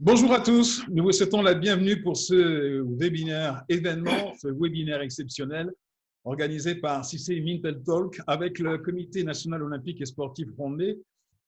Bonjour à tous, nous vous souhaitons la bienvenue pour ce webinaire événement, ce webinaire exceptionnel organisé par CICE Mintel Talk avec le Comité national olympique et sportif rwandais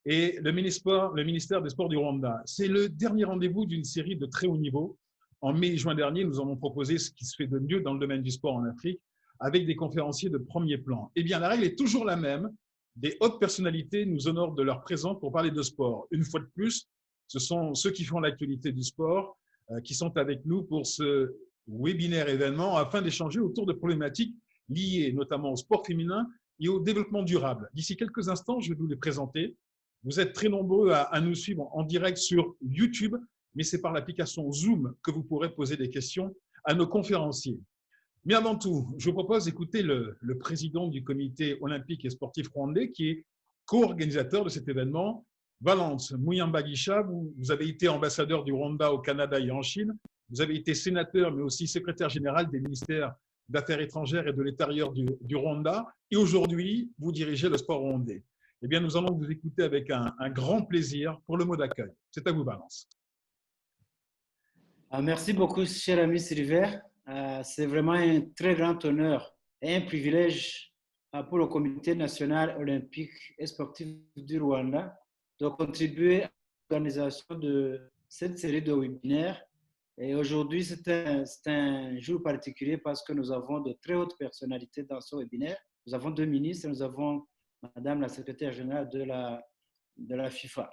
et le ministère des Sports du Rwanda. C'est le dernier rendez-vous d'une série de très haut niveau. En mai et juin dernier, nous avons proposé ce qui se fait de mieux dans le domaine du sport en Afrique avec des conférenciers de premier plan. Eh bien, la règle est toujours la même. Des hautes personnalités nous honorent de leur présence pour parler de sport. Une fois de plus, ce sont ceux qui font l'actualité du sport qui sont avec nous pour ce webinaire événement afin d'échanger autour de problématiques liées notamment au sport féminin et au développement durable. D'ici quelques instants, je vais vous les présenter. Vous êtes très nombreux à nous suivre en direct sur YouTube, mais c'est par l'application Zoom que vous pourrez poser des questions à nos conférenciers. Mais avant tout, je vous propose d'écouter le président du comité olympique et sportif rwandais qui est co-organisateur de cet événement, Valence Muyamba-Gisha. Vous avez été ambassadeur du Rwanda au Canada et en Chine. Vous avez été sénateur, mais aussi secrétaire général des ministères d'Affaires étrangères et de l'Intérieur du Rwanda. Et aujourd'hui, vous dirigez le sport rwandais. Eh bien, nous allons vous écouter avec un grand plaisir pour le mot d'accueil. C'est à vous, Valence. Merci beaucoup, cher ami Sylvain. C'est vraiment un très grand honneur et un privilège pour le Comité national olympique et sportif du Rwanda de contribuer à l'organisation de cette série de webinaires. Et aujourd'hui, c'est un jour particulier parce que nous avons de très hautes personnalités dans ce webinaire. Nous avons deux ministres, nous avons Madame la secrétaire générale de la FIFA.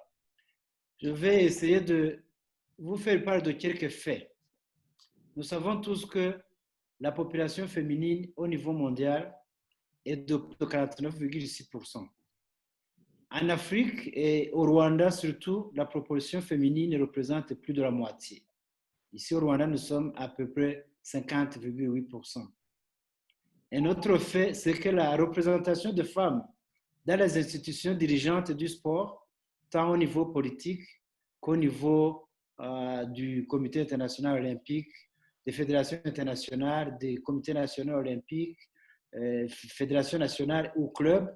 Je vais essayer de vous faire part de quelques faits. Nous savons tous que la population féminine au niveau mondial est de 49,6%. En Afrique et au Rwanda surtout, la proportion féminine représente plus de la moitié. Ici au Rwanda, nous sommes à peu près 50,8%. Un autre fait, c'est que la représentation des femmes dans les institutions dirigeantes du sport, tant au niveau politique qu'au niveau du Comité international olympique, des fédérations internationales, des comités nationaux olympiques, fédérations nationales ou clubs,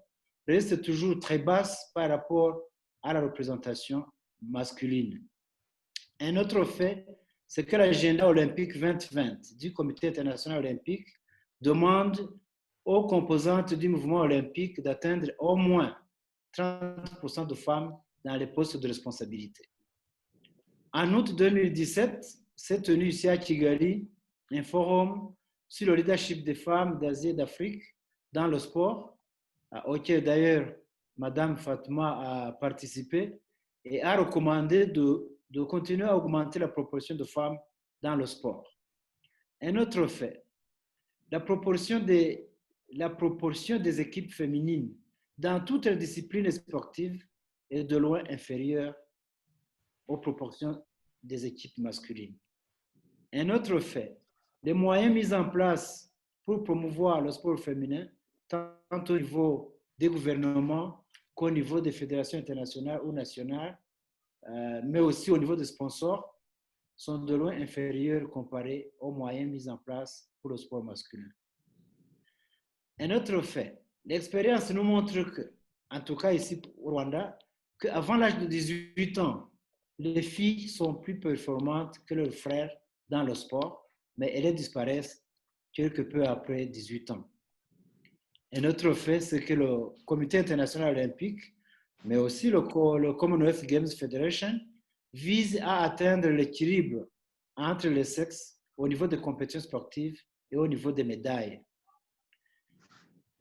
reste toujours très basse par rapport à la représentation masculine. Un autre fait, c'est que l'agenda olympique 2020 du Comité international olympique demande aux composantes du mouvement olympique d'atteindre au moins 30% de femmes dans les postes de responsabilité. En août 2017, s'est tenu ici à Kigali un forum sur le leadership des femmes d'Asie et d'Afrique dans le sport, auquel d'ailleurs Madame Fatma a participé et a recommandé de continuer à augmenter la proportion de femmes dans le sport. Un autre fait, la proportion des équipes féminines dans toutes les disciplines sportives est de loin inférieure aux proportions des équipes masculines. Un autre fait, les moyens mis en place pour promouvoir le sport féminin, tant au niveau des gouvernements qu'au niveau des fédérations internationales ou nationales, mais aussi au niveau des sponsors, sont de loin inférieurs comparés aux moyens mis en place pour le sport masculin. Un autre fait, l'expérience nous montre que, en tout cas ici au Rwanda, qu'avant l'âge de 18 ans, les filles sont plus performantes que leurs frères dans le sport, mais elles disparaissent quelque peu après 18 ans. Un autre fait, c'est que le Comité international olympique, mais aussi le Commonwealth Games Federation, vise à atteindre l'équilibre entre les sexes au niveau des compétitions sportives et au niveau des médailles.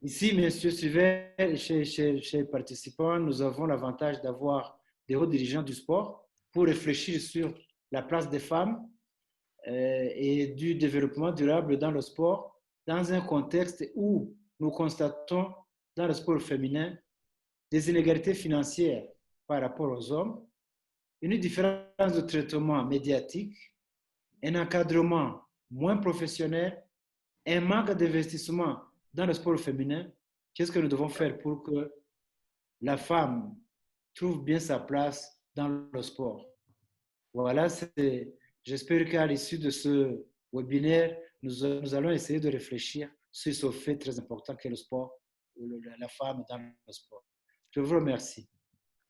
Ici, M. Sylvain, chez les participants, nous avons l'avantage d'avoir des hauts dirigeants du sport pour réfléchir sur la place des femmes et du développement durable dans le sport, dans un contexte où nous constatons dans le sport féminin des inégalités financières par rapport aux hommes, une différence de traitement médiatique, un encadrement moins professionnel, un manque d'investissement dans le sport féminin. Qu'est-ce que nous devons faire pour que la femme trouve bien sa place dans le sport? Voilà, j'espère qu'à l'issue de ce webinaire, nous allons essayer de réfléchir sur ce fait très important qu'est le sport, la femme dans le sport. Je vous remercie.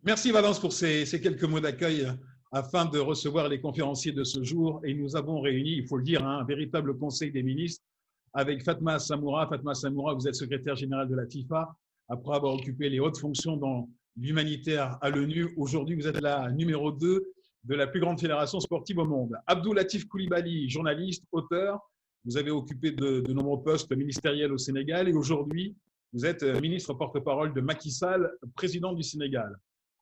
Merci Valence pour ces quelques mots d'accueil afin de recevoir les conférenciers de ce jour. Et nous avons réuni, il faut le dire, un véritable conseil des ministres avec Fatma Samoura. Fatma Samoura, vous êtes secrétaire générale de la FIFA, après avoir occupé les hautes fonctions dans l'humanitaire à l'ONU. Aujourd'hui, vous êtes la numéro 2 de la plus grande fédération sportive au monde. Abdou Latif Coulibaly, journaliste, auteur, vous avez occupé de nombreux postes ministériels au Sénégal et aujourd'hui, vous êtes ministre porte-parole de Macky Sall, président du Sénégal.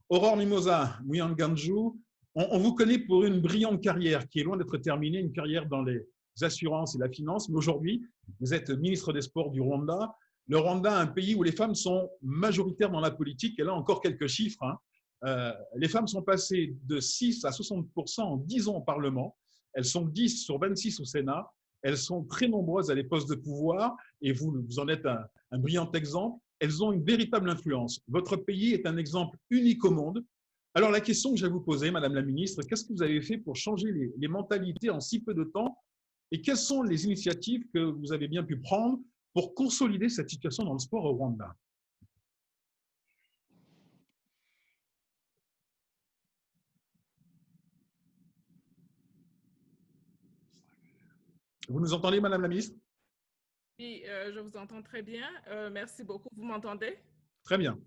Aurore Mimosa Mouyanganjou, on vous connaît pour une brillante carrière qui est loin d'être terminée, une carrière dans les assurances et la finance, mais aujourd'hui, vous êtes ministre des Sports du Rwanda. Le Rwanda, un pays où les femmes sont majoritaires dans la politique, et là encore quelques chiffres, hein. Les femmes sont passées de 6 à 60% en 10 ans au Parlement. Elles sont 10 sur 26 au Sénat. Elles sont très nombreuses à des postes de pouvoir et vous en êtes un brillant exemple. Elles ont une véritable influence. Votre pays est un exemple unique au monde. Alors, la question que je vais vous poser, Madame la Ministre, qu'est-ce que vous avez fait pour changer les mentalités en si peu de temps et quelles sont les initiatives que vous avez bien pu prendre pour consolider cette situation dans le sport au Rwanda? Vous nous entendez, Madame la Ministre? Oui, je vous entends très bien. Merci beaucoup. Vous m'entendez? Très bien.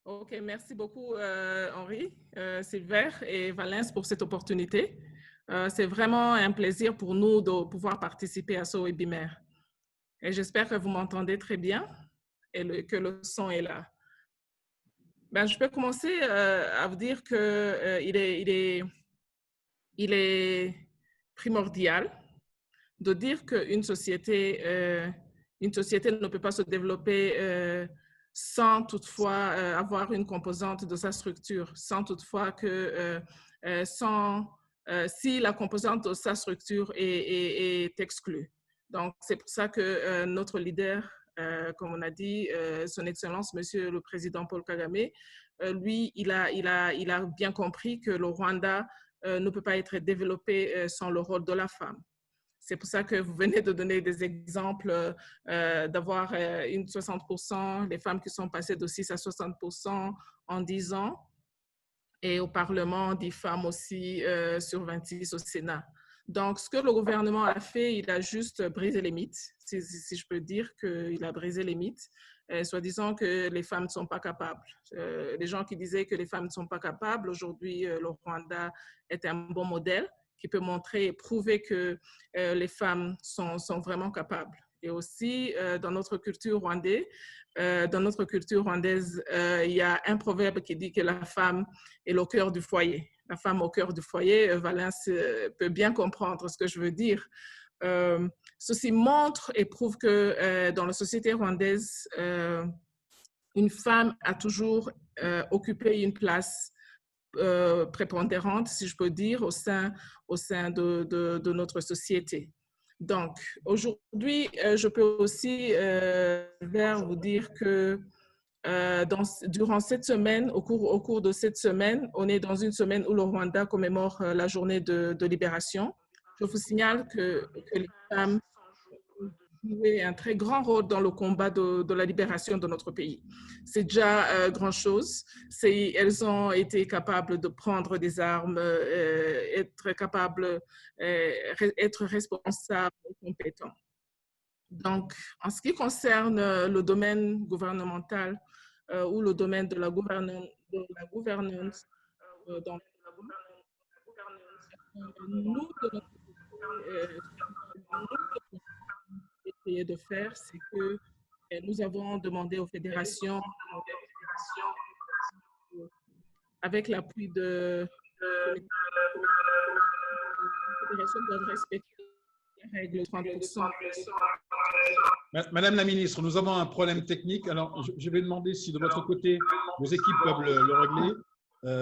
OK, merci beaucoup, Henri, Sylvain et Valens pour cette opportunité. C'est vraiment un plaisir pour nous de pouvoir participer à ce webinaire. Et j'espère que vous m'entendez très bien et que le son est là. Ben, je peux commencer à vous dire qu'il est primordial de dire qu'une société ne peut pas se développer sans toutefois avoir une composante de sa structure, sans toutefois que si la composante de sa structure est exclue. Donc, c'est pour ça que notre leader, comme on a dit, son Excellence, Monsieur le Président Paul Kagame, lui, il a bien compris que le Rwanda ne peut pas être développé sans le rôle de la femme. C'est pour ça que vous venez de donner des exemples d'avoir une 60%, les femmes qui sont passées de 6 à 60% en 10 ans. Et au Parlement, 10 femmes aussi sur 26 au Sénat. Donc, ce que le gouvernement a fait, il a juste brisé les mythes, si je peux dire qu'il a brisé les mythes, soi-disant que les femmes ne sont pas capables. Les gens qui disaient que les femmes ne sont pas capables, aujourd'hui, le Rwanda est un bon modèle qui peut montrer et prouver que les femmes sont vraiment capables. Et aussi, dans notre culture rwandaise, il y a un proverbe qui dit que la femme est le cœur du foyer. La femme au cœur du foyer, Valens peut bien comprendre ce que je veux dire. Ceci montre et prouve que dans la société rwandaise, une femme a toujours occupé une place prépondérante, si je peux dire, au sein de notre société. Donc, aujourd'hui, je peux aussi vous dire que durant cette semaine, au cours de cette semaine, on est dans une semaine où le Rwanda commémore la journée de libération. Je vous signale que les femmes ont joué un très grand rôle dans le combat de la libération de notre pays. C'est déjà grand chose. Elles ont été capables de prendre des armes, être capables, être responsables et compétents. Donc, en ce qui concerne le domaine gouvernemental ou le domaine de la gouvernance, nous, de notre côté, essayer de faire, c'est que nous avons demandé aux fédérations, avec l'appui de les fédérations doivent respecter la règle 30%. Madame la Ministre, nous avons un problème technique. Alors, je vais demander si de votre côté, vos équipes peuvent le régler,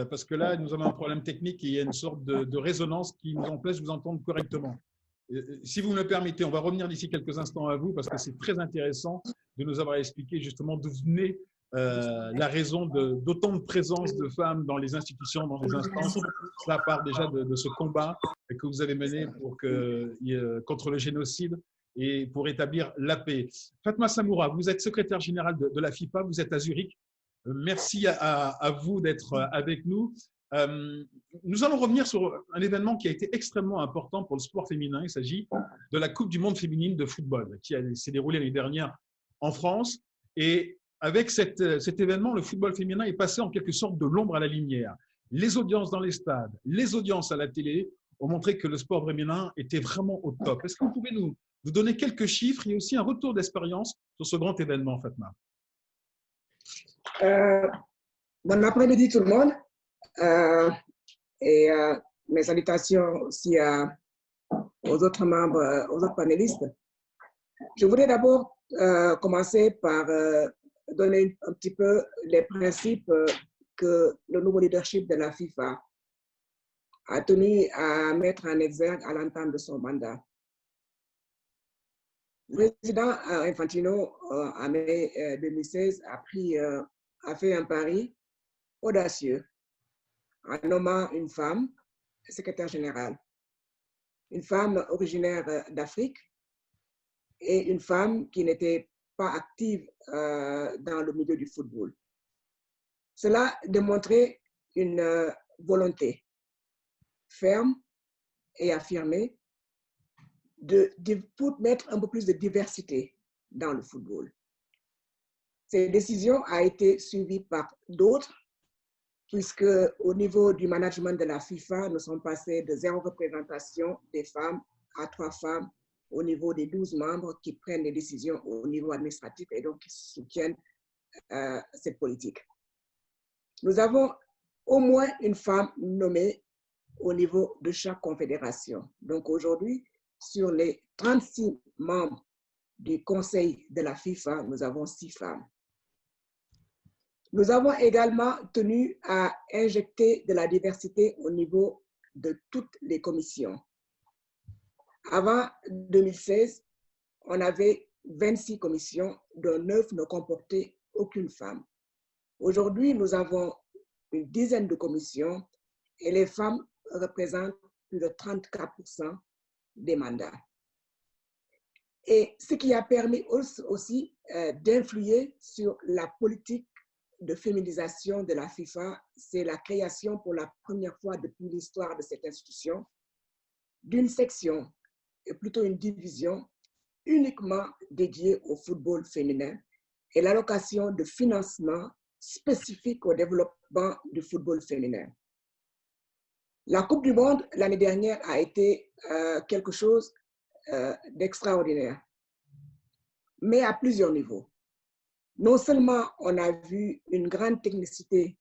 parce que là, nous avons un problème technique et il y a une sorte de résonance qui nous empêche de vous entendre correctement. Si vous me le permettez, on va revenir d'ici quelques instants à vous, parce que c'est très intéressant de nous avoir expliqué justement d'où venait la raison d'autant de présence de femmes dans les institutions, dans les instances. Cela part déjà de ce combat que vous avez mené contre le génocide et pour établir la paix. Fatma Samoura, vous êtes secrétaire générale de la FIFA, vous êtes à Zurich. Merci à vous d'être avec nous. Nous allons revenir sur un événement qui a été extrêmement important pour le sport féminin. Il s'agit de la Coupe du monde féminine de football qui s'est déroulée l'année dernière en France. Et avec cet événement, le football féminin est passé en quelque sorte de l'ombre à la lumière. Les audiences dans les stades, les audiences à la télé ont montré que le sport féminin était vraiment au top. Est-ce que vous pouvez nous donner quelques chiffres et aussi un retour d'expérience sur ce grand événement, Fatma? Bon après-midi tout le monde. Mes salutations aussi aux autres membres, aux autres panélistes. Je voudrais d'abord commencer par donner un petit peu les principes que le nouveau leadership de la FIFA a tenu à mettre en exergue à l'entame de son mandat. Le président Infantino, en mai 2016, a fait un pari audacieux en nommant une femme secrétaire générale, une femme originaire d'Afrique et une femme qui n'était pas active dans le milieu du football. Cela démontrait une volonté ferme et affirmée pour mettre un peu plus de diversité dans le football. Cette décision a été suivie par d'autres, puisque au niveau du management de la FIFA, nous sommes passés de 0 représentation des femmes à 3 femmes au niveau des 12 membres qui prennent les décisions au niveau administratif et donc qui soutiennent cette politique. Nous avons au moins une femme nommée au niveau de chaque confédération. Donc aujourd'hui, sur les 36 membres du conseil de la FIFA, nous avons 6 femmes. Nous avons également tenu à injecter de la diversité au niveau de toutes les commissions. Avant 2016, on avait 26 commissions, dont 9 ne comportaient aucune femme. Aujourd'hui, nous avons une dizaine de commissions et les femmes représentent plus de 34% des mandats. Et ce qui a permis aussi d'influer sur la politique de féminisation de la FIFA, c'est la création pour la première fois depuis l'histoire de cette institution d'une section, et plutôt une division, uniquement dédiée au football féminin et l'allocation de financement spécifique au développement du football féminin. La Coupe du Monde l'année dernière a été quelque chose d'extraordinaire, mais à plusieurs niveaux. Non seulement on a vu une grande technicité,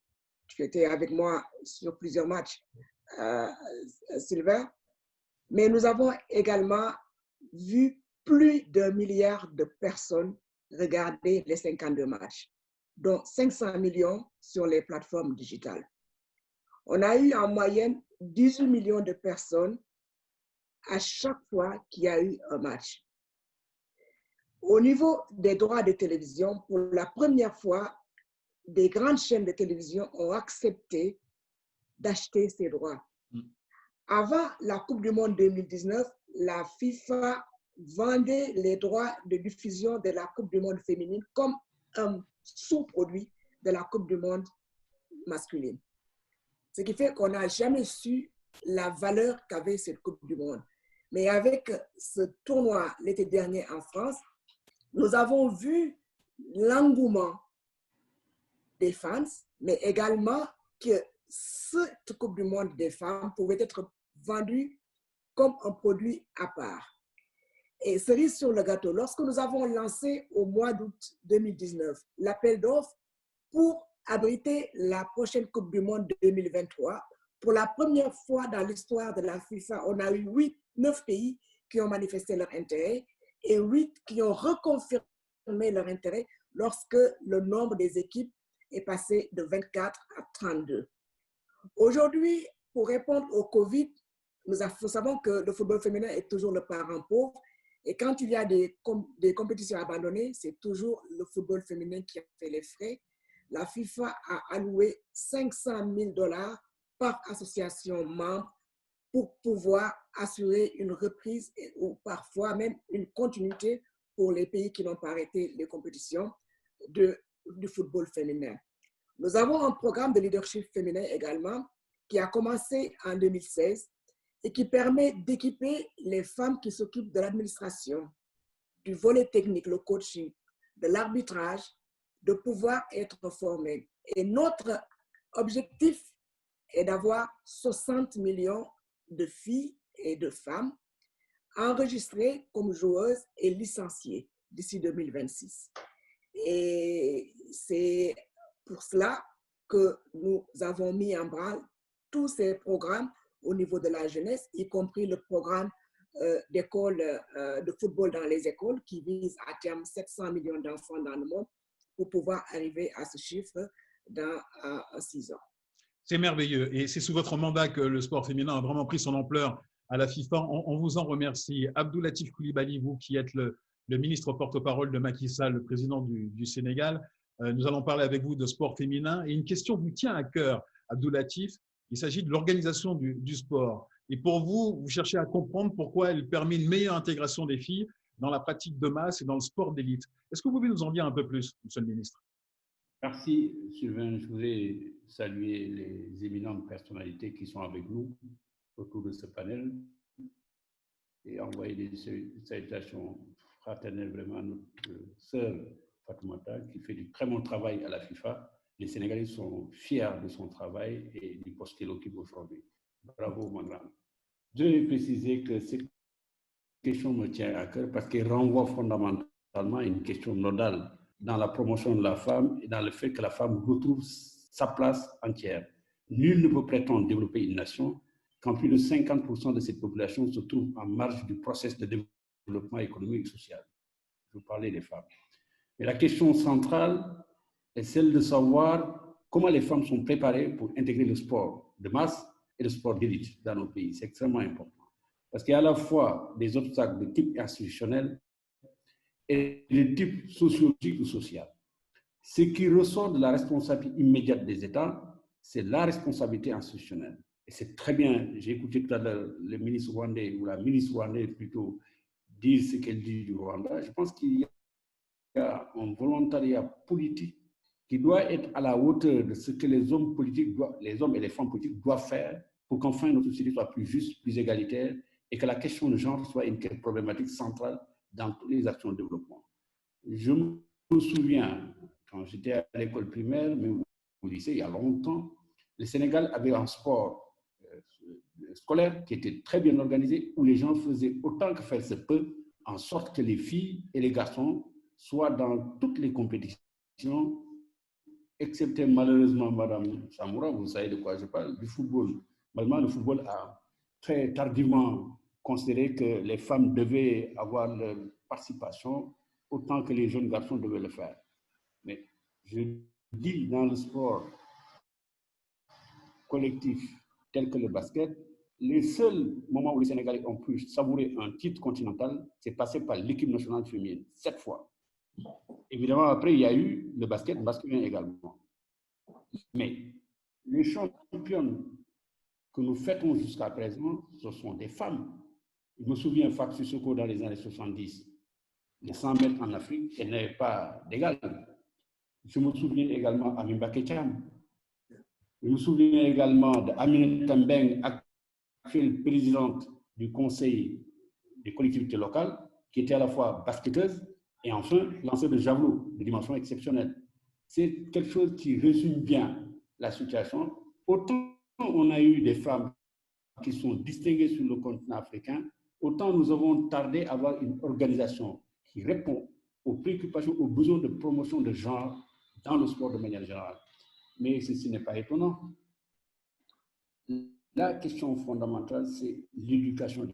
tu étais avec moi sur plusieurs matchs, Sylvain, mais nous avons également vu plus d'1 milliard de personnes regarder les 52 matchs, dont 500 millions sur les plateformes digitales. On a eu en moyenne 18 millions de personnes à chaque fois qu'il y a eu un match. Au niveau des droits de télévision, pour la première fois, des grandes chaînes de télévision ont accepté d'acheter ces droits. Avant la Coupe du Monde 2019, la FIFA vendait les droits de diffusion de la Coupe du Monde féminine comme un sous-produit de la Coupe du Monde masculine. Ce qui fait qu'on n'a jamais su la valeur qu'avait cette Coupe du Monde. Mais avec ce tournoi l'été dernier en France, nous avons vu l'engouement des fans, mais également que cette Coupe du Monde des femmes pouvait être vendue comme un produit à part. Et cerise sur le gâteau, lorsque nous avons lancé au mois d'août 2019 l'appel d'offres pour abriter la prochaine Coupe du Monde 2023, pour la première fois dans l'histoire de la FIFA, on a eu 9 pays qui ont manifesté leur intérêt et 8 qui ont reconfirmé leur intérêt lorsque le nombre des équipes est passé de 24 à 32. Aujourd'hui, pour répondre au Covid, nous savons que le football féminin est toujours le parent pauvre et quand il y a des compétitions abandonnées, c'est toujours le football féminin qui a fait les frais. La FIFA a alloué 500 000 $ par association membre pour pouvoir assurer une reprise ou parfois même une continuité pour les pays qui n'ont pas arrêté les compétitions du football féminin. Nous avons un programme de leadership féminin également qui a commencé en 2016 et qui permet d'équiper les femmes qui s'occupent de l'administration, du volet technique, le coaching, de l'arbitrage, de pouvoir être formées. Et notre objectif est d'avoir 60 millions de filles et de femmes enregistrées comme joueuses et licenciées d'ici 2026. Et c'est pour cela que nous avons mis en branle tous ces programmes au niveau de la jeunesse, y compris le programme d'école de football dans les écoles qui vise à terme 700 millions d'enfants dans le monde pour pouvoir arriver à ce chiffre dans 6 ans. C'est merveilleux et c'est sous votre mandat que le sport féminin a vraiment pris son ampleur à la FIFA. On vous en remercie. Abdoulatif Coulibaly, vous qui êtes le ministre porte-parole de Macky Sall, le président du Sénégal, nous allons parler avec vous de sport féminin. Et une question vous tient à cœur, Abdoulatif. Il s'agit de l'organisation du sport. Et pour vous, vous cherchez à comprendre pourquoi elle permet une meilleure intégration des filles dans la pratique de masse et dans le sport d'élite. Est-ce que vous pouvez nous en dire un peu plus, monsieur le ministre? Merci, Sylvain. Je voudrais saluer les éminentes personnalités qui sont avec nous autour de ce panel et envoyer des salutations fraternelles vraiment à notre sœur Fatoumata qui fait du très bon travail à la FIFA. Les Sénégalais sont fiers de son travail et du poste qu'il occupe aujourd'hui. Bravo, madame. Je vais préciser que cette question me tient à cœur parce qu'elle renvoie fondamentalement à une question nodale dans la promotion de la femme et dans le fait que la femme retrouve sa place entière. Nul ne peut prétendre développer une nation quand plus de 50% de cette population se trouve en marge du processus de développement économique et social. Je vous parlais des femmes. Mais la question centrale est celle de savoir comment les femmes sont préparées pour intégrer le sport de masse et le sport d'élite dans nos pays. C'est extrêmement important. Parce qu'il y a à la fois des obstacles de type institutionnel et de type sociologique ou social. Ce qui ressort de la responsabilité immédiate des États, c'est la responsabilité institutionnelle. Et c'est très bien, j'ai écouté tout à l'heure le ministre rwandais, ou la ministre rwandaise plutôt, dire ce qu'elle dit du Rwanda. Je pense qu'il y a un volontariat politique qui doit être à la hauteur de ce que les hommes politiques, les hommes et les femmes politiques doivent faire pour qu'enfin notre société soit plus juste, plus égalitaire et que la question de genre soit une problématique centrale dans toutes les actions de développement. Je me souviens, quand j'étais à l'école primaire, mais au lycée, il y a longtemps, le Sénégal avait un sport scolaire qui était très bien organisé, où les gens faisaient autant que faire se peut, en sorte que les filles et les garçons soient dans toutes les compétitions, excepté malheureusement, Madame Samoura, vous savez de quoi je parle, du football. Malheureusement, le football a très tardivement considéré que les femmes devaient avoir leur participation autant que les jeunes garçons devaient le faire. Mais je dis dans le sport collectif tel que le basket, les seuls moments où les Sénégalais ont pu savourer un titre continental, c'est passé par l'équipe nationale féminine, 7 fois. Évidemment, après, il y a eu le basket masculin également. Mais les championnes que nous fêtons jusqu'à présent, ce sont des femmes. Je me souviens, Fatou Sissoko, dans les années 70, les 100 mètres en Afrique, elle n'avait pas d'égal. Je me souviens également d'Amimba Ketcham. Je me souviens également d'Aminata Mbeng, actuelle présidente du Conseil des collectivités locales, qui était à la fois basketteuse et enfin lanceuse de javelot de dimension exceptionnelle. C'est quelque chose qui résume bien la situation. Autant on a eu des femmes qui sont distinguées sur le continent africain, autant nous avons tardé à avoir une organisation qui répond aux préoccupations, aux besoins de promotion de genre dans le sport de manière générale. Mais ceci n'est pas étonnant. La question fondamentale, c'est l'éducation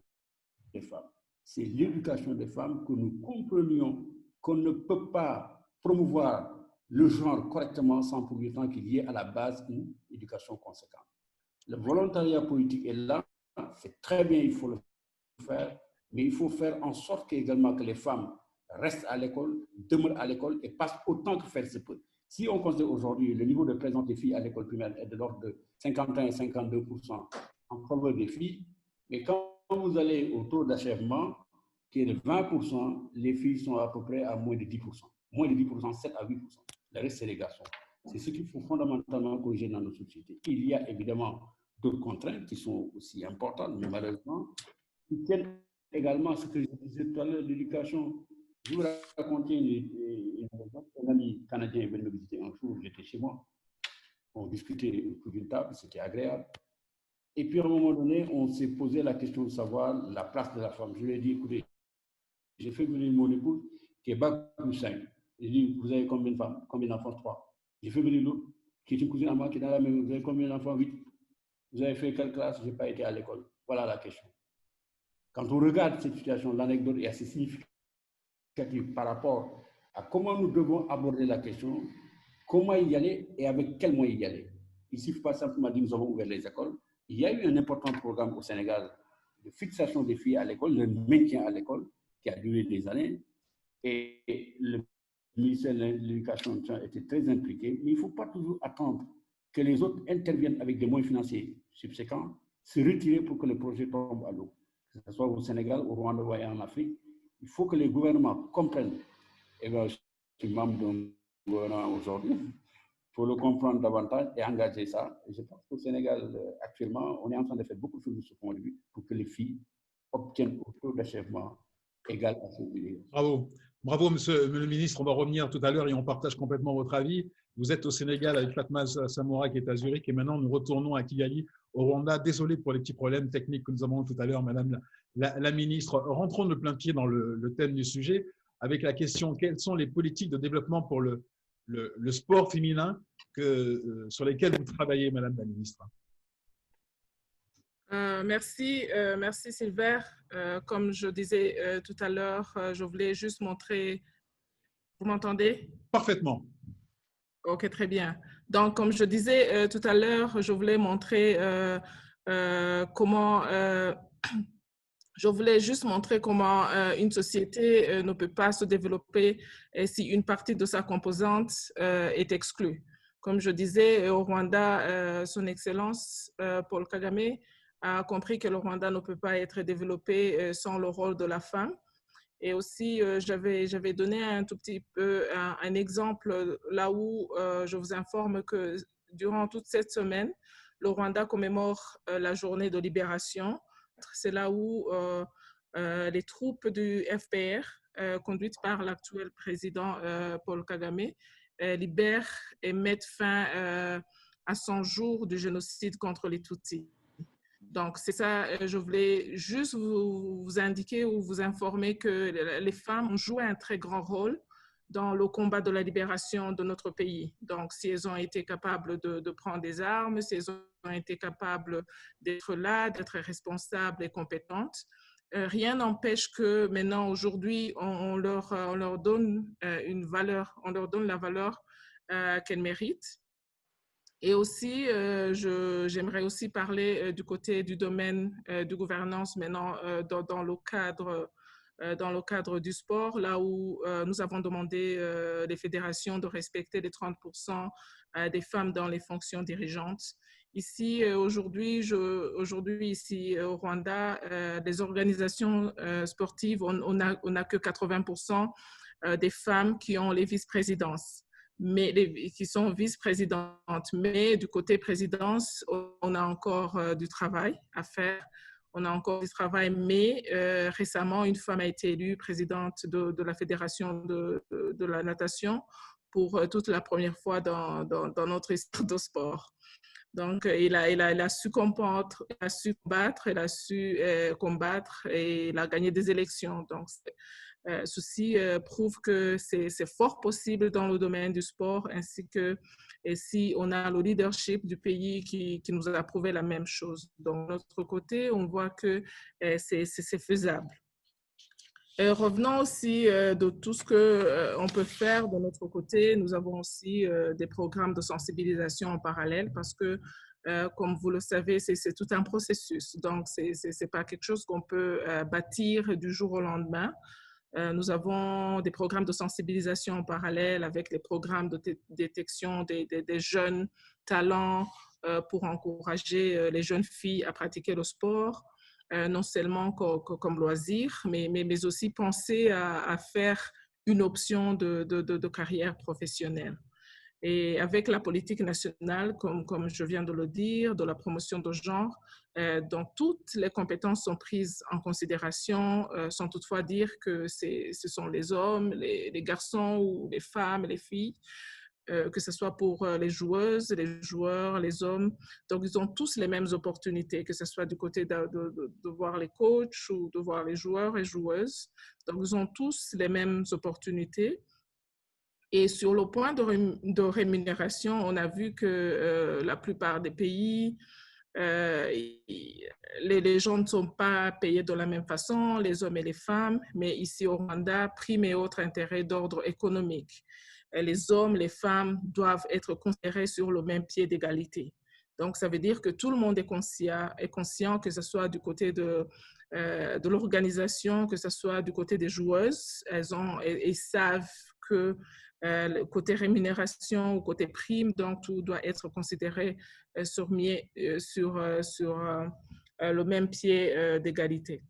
des femmes. C'est l'éducation des femmes que nous comprenions qu'on ne peut pas promouvoir le genre correctement sans pour autant qu'il y ait à la base une éducation conséquente. Le volontariat politique est là, c'est très bien, il faut le faire, mais il faut faire en sorte également que les femmes restent à l'école, demeurent à l'école et passent autant que faire se peut. Si on considère aujourd'hui le niveau de présence des filles à l'école primaire est de l'ordre de 51 et 52% en faveur des filles, mais quand vous allez au taux d'achèvement, qui est de 20%, les filles sont à peu près à moins de 10%. Moins de 10%, 7 à 8%. Le reste, c'est les garçons. C'est ce qu'il faut fondamentalement corriger dans nos sociétés. Il y a évidemment d'autres contraintes qui sont aussi importantes, mais malheureusement, qui tiennent également à ce que je disais tout à l'heure, l'éducation. Je vous raconter une anecdote. Un ami canadien est venu me visiter un jour, j'étais chez moi. On discutait autour d'une table, c'était agréable. Et puis à un moment donné, on s'est posé la question de savoir la place de la femme. Je lui ai dit, écoutez, j'ai fait venir mon épouse qui est bac plus 5. J'ai dit, vous avez combien de femmes? Combien d'enfants? 3. J'ai fait venir l'autre qui est une cousine à moi qui est dans la même. Vous avez combien d'enfants? 8. Vous avez fait quelle classe? Je n'ai pas été à l'école. Voilà la question. Quand on regarde cette situation, l'anecdote est assez significative par rapport à comment nous devons aborder la question, comment y aller et avec quels moyens y aller. Il ne suffit pas simplement de dire nous avons ouvert les écoles. Il y a eu un important programme au Sénégal de fixation des filles à l'école, de maintien à l'école, qui a duré des années. Et le ministère de l'Éducation a été très impliqué. Mais il ne faut pas toujours attendre que les autres interviennent avec des moyens financiers subséquents, se retirer pour que le projet tombe à l'eau. Que ce soit au Sénégal, au Rwanda ou en Afrique, il faut que les gouvernements comprennent. Et bien, je suis membre d'un gouvernement aujourd'hui. Il faut le comprendre davantage et engager ça. Et je pense qu'au Sénégal, actuellement, on est en train de faire beaucoup de choses de ce point de vue pour que les filles obtiennent un taux d'achèvement égal à celui des autres. Bravo. Bravo, monsieur le ministre. On va revenir tout à l'heure et on partage complètement votre avis. Vous êtes au Sénégal avec Fatma Samoura qui est à Zurich et maintenant nous retournons à Kigali, au Rwanda. Désolé pour les petits problèmes techniques que nous avons tout à l'heure, madame la ministre. Rentrons de plein pied dans le thème du sujet avec la question: quelles sont les politiques de développement pour le sport féminin sur lesquelles vous travaillez, madame la ministre? Merci Sylvain. Comme je disais tout à l'heure, je voulais juste montrer… Vous m'entendez? Parfaitement. Ok, très bien. Donc, comme je disais tout à l'heure, je voulais montrer comment… je voulais juste montrer comment une société ne peut pas se développer si une partie de sa composante est exclue. Comme je disais, au Rwanda, son Excellence Paul Kagame a compris que le Rwanda ne peut pas être développé sans le rôle de la femme. Et aussi, j'avais donné un tout petit peu un exemple là où je vous informe que durant toute cette semaine, le Rwanda commémore la journée de libération. C'est là où les troupes du FPR, conduites par l'actuel président Paul Kagame, libèrent et mettent fin à 100 jours du génocide contre les Tutsis. Donc, c'est ça, je voulais juste vous indiquer ou vous informer que les femmes ont joué un très grand rôle dans le combat de la libération de notre pays. Donc, si elles ont été capables de prendre des armes, si elles ont été capables d'être là, d'être responsables et compétentes, rien n'empêche que maintenant, aujourd'hui, on leur donne une valeur, on leur donne la valeur qu'elles méritent. Et aussi, j'aimerais aussi parler du côté du domaine de gouvernance maintenant dans le cadre du sport, là où nous avons demandé les fédérations de respecter les 30% des femmes dans les fonctions dirigeantes. Ici, aujourd'hui, ici au Rwanda, les organisations sportives, on n'a que 80% des femmes qui ont les vice-présidences, qui sont vice-présidentes. Mais du côté présidence, on a encore du travail à faire. On a encore du travail, mais récemment, une femme a été élue présidente de la Fédération de la natation pour toute la première fois dans notre histoire de sport. Donc, elle a su combattre, elle a su combattre et il a gagné des élections. Donc, ceci prouve que c'est fort possible dans le domaine du sport, ainsi que si on a le leadership du pays qui nous a prouvé la même chose. Donc, de notre côté, on voit que c'est faisable. Revenons aussi de tout ce qu'on peut faire de notre côté. Nous avons aussi des programmes de sensibilisation en parallèle parce que, comme vous le savez, c'est tout un processus. Donc, ce n'est pas quelque chose qu'on peut bâtir du jour au lendemain. Nous avons des programmes de sensibilisation en parallèle avec les programmes de détection des jeunes talents pour encourager les jeunes filles à pratiquer le sport. Non seulement comme loisir, mais aussi penser à faire une option de carrière professionnelle. Et avec la politique nationale, comme je viens de le dire, de la promotion de genre, dont toutes les compétences sont prises en considération, sans toutefois dire que ce sont les hommes, les garçons ou les femmes, les filles, que ce soit pour les joueuses, les joueurs, les hommes. Donc, ils ont tous les mêmes opportunités, que ce soit du côté de voir les coachs ou de voir les joueurs et joueuses. Donc, ils ont tous les mêmes opportunités. Et sur le point de rémunération, on a vu que la plupart des pays, les gens ne sont pas payés de la même façon, les hommes et les femmes, mais ici au Rwanda, primes et autres intérêts d'ordre économique. Les hommes, les femmes doivent être considérés sur le même pied d'égalité. Donc, ça veut dire que tout le monde est conscient que ce soit du côté de l'organisation, que ce soit du côté des joueuses. Ils savent que le côté rémunération ou côté prime, donc tout doit être considéré sur le même pied d'égalité.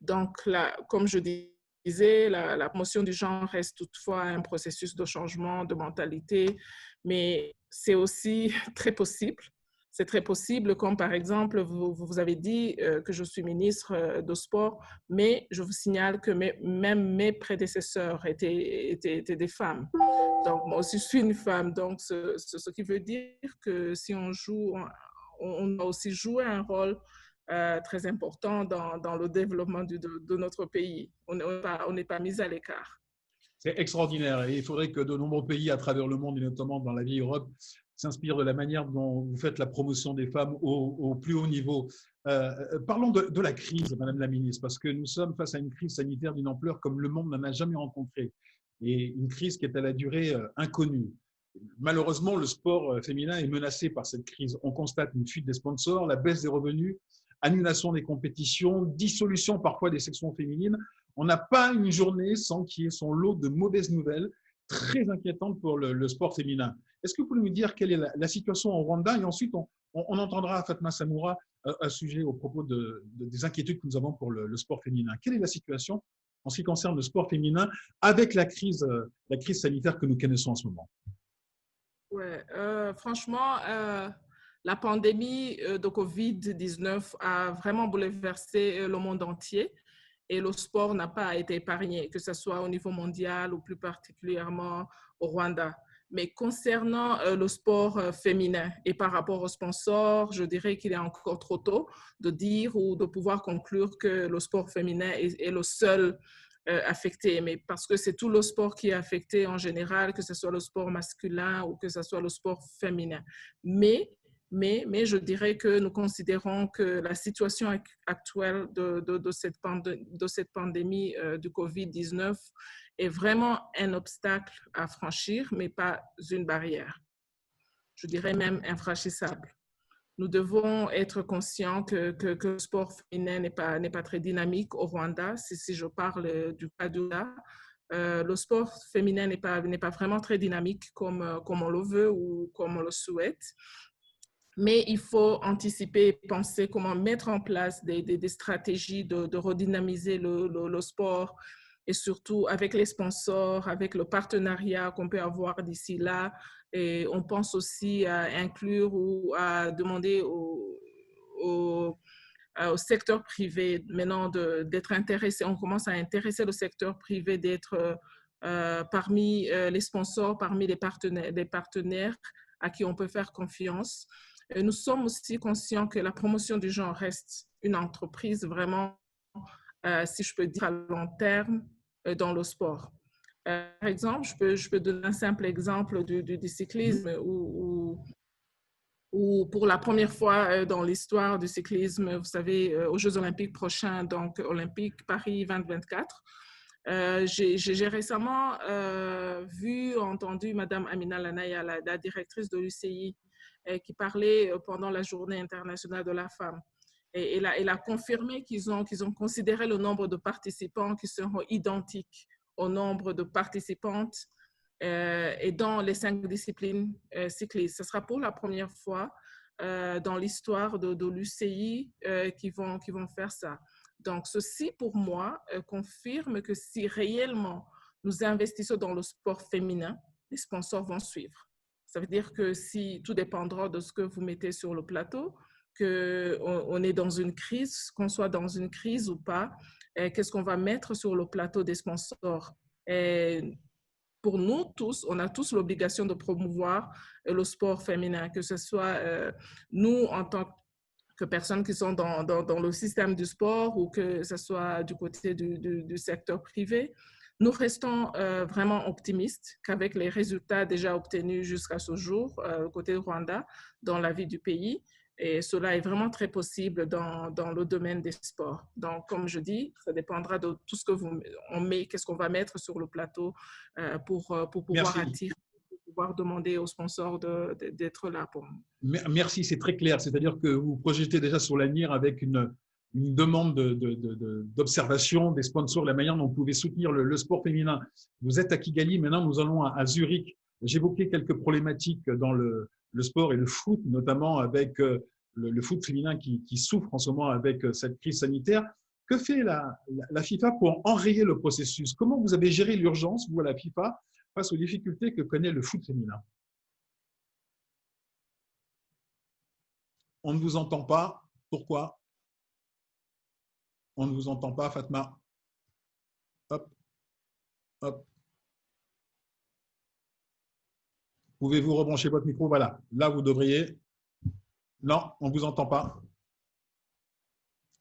Donc, là, comme je disais, la promotion du genre reste toutefois un processus de changement de mentalité, mais c'est aussi très possible. C'est très possible, comme par exemple, vous avez dit que je suis ministre de sport, mais je vous signale que même mes prédécesseurs étaient des femmes. Donc, moi aussi, je suis une femme. Donc, ce qui veut dire que si on joue, on doit aussi jouer un rôle très important dans le développement de notre pays. On n'est pas mis à l'écart. C'est extraordinaire et il faudrait que de nombreux pays à travers le monde, et notamment dans la vieille Europe, s'inspirent de la manière dont vous faites la promotion des femmes au plus haut niveau. Parlons de la crise, Madame la Ministre, parce que nous sommes face à une crise sanitaire d'une ampleur comme le monde n'en a jamais rencontré, et une crise qui est à la durée inconnue. Malheureusement, le sport féminin est menacé par cette crise. On constate une fuite des sponsors, la baisse des revenus, annulation des compétitions, dissolution parfois des sections féminines. On n'a pas une journée sans qu'il y ait son lot de mauvaises nouvelles très inquiétantes pour le sport féminin. Est-ce que vous pouvez nous dire quelle est la situation au Rwanda? Et ensuite, on entendra Fatma Samoura un sujet au propos des inquiétudes que nous avons pour le sport féminin. Quelle est la situation en ce qui concerne le sport féminin avec la crise sanitaire que nous connaissons en ce moment? Ouais, franchement, la pandémie de COVID-19 a vraiment bouleversé le monde entier et le sport n'a pas été épargné, que ce soit au niveau mondial ou plus particulièrement au Rwanda. Mais concernant le sport féminin et par rapport aux sponsors, je dirais qu'il est encore trop tôt de dire ou de pouvoir conclure que le sport féminin est le seul affecté, mais parce que c'est tout le sport qui est affecté en général, que ce soit le sport masculin ou que ce soit le sport féminin. Mais je dirais que nous considérons que la situation actuelle de cette pandémie du COVID-19 est vraiment un obstacle à franchir, mais pas une barrière. Je dirais même infranchissable. Nous devons être conscients que le sport féminin n'est pas très dynamique au Rwanda. Si je parle du Kaduna, le sport féminin n'est pas vraiment très dynamique comme on le veut ou comme on le souhaite. Mais il faut anticiper et penser comment mettre en place des stratégies de redynamiser le sport et surtout avec les sponsors, avec le partenariat qu'on peut avoir d'ici là. Et on pense aussi à inclure ou à demander au secteur privé maintenant d'être intéressé. On commence à intéresser le secteur privé d'être parmi les sponsors, parmi les partenaires à qui on peut faire confiance. Nous sommes aussi conscients que la promotion du genre reste une entreprise vraiment, si je peux dire, à long terme dans le sport. Par exemple, je peux donner un simple exemple du cyclisme où pour la première fois dans l'histoire du cyclisme, vous savez, aux Jeux olympiques prochains, donc Olympiques Paris 2024, j'ai récemment entendu Madame Amina Lanaya, la directrice de l'UCI, qui parlait pendant la Journée internationale de la femme. Et elle a confirmé qu'ils ont considéré le nombre de participants qui seront identiques au nombre de participantes et dans les 5 disciplines cyclistes. Ce sera pour la première fois dans l'histoire de l'UCI qui vont faire ça. Donc, ceci, pour moi, confirme que si réellement nous investissons dans le sport féminin, les sponsors vont suivre. Ça veut dire que si tout dépendra de ce que vous mettez sur le plateau, qu'on est dans une crise, qu'on soit dans une crise ou pas, qu'est-ce qu'on va mettre sur le plateau des sponsors. Et pour nous tous, on a tous l'obligation de promouvoir le sport féminin, que ce soit nous en tant que personnes qui sont dans le système du sport ou que ce soit du côté du secteur privé. Nous restons vraiment optimistes qu'avec les résultats déjà obtenus jusqu'à ce jour, côté Rwanda, dans la vie du pays, et cela est vraiment très possible dans le domaine des sports. Donc, comme je dis, ça dépendra de tout ce que on met, qu'est-ce qu'on va mettre sur le plateau pour pouvoir attirer, pour pouvoir demander aux sponsors d'être là pour nous. Merci, c'est très clair. C'est-à-dire que vous projetez déjà sur l'avenir avec une demande d'observation des sponsors, la manière dont vous pouvez soutenir le sport féminin. Vous êtes à Kigali, maintenant nous allons à Zurich. J'évoquais quelques problématiques dans le sport et le foot, notamment avec le foot féminin qui souffre en ce moment avec cette crise sanitaire. Que fait la FIFA pour enrayer le processus? Comment vous avez géré l'urgence, vous, à la FIFA, face aux difficultés que connaît le foot féminin? On ne vous entend pas. Pourquoi? On ne vous entend pas, Fatma. Hop, hop. Pouvez-vous rebrancher votre micro? Voilà, là, vous devriez. Non, on ne vous entend pas.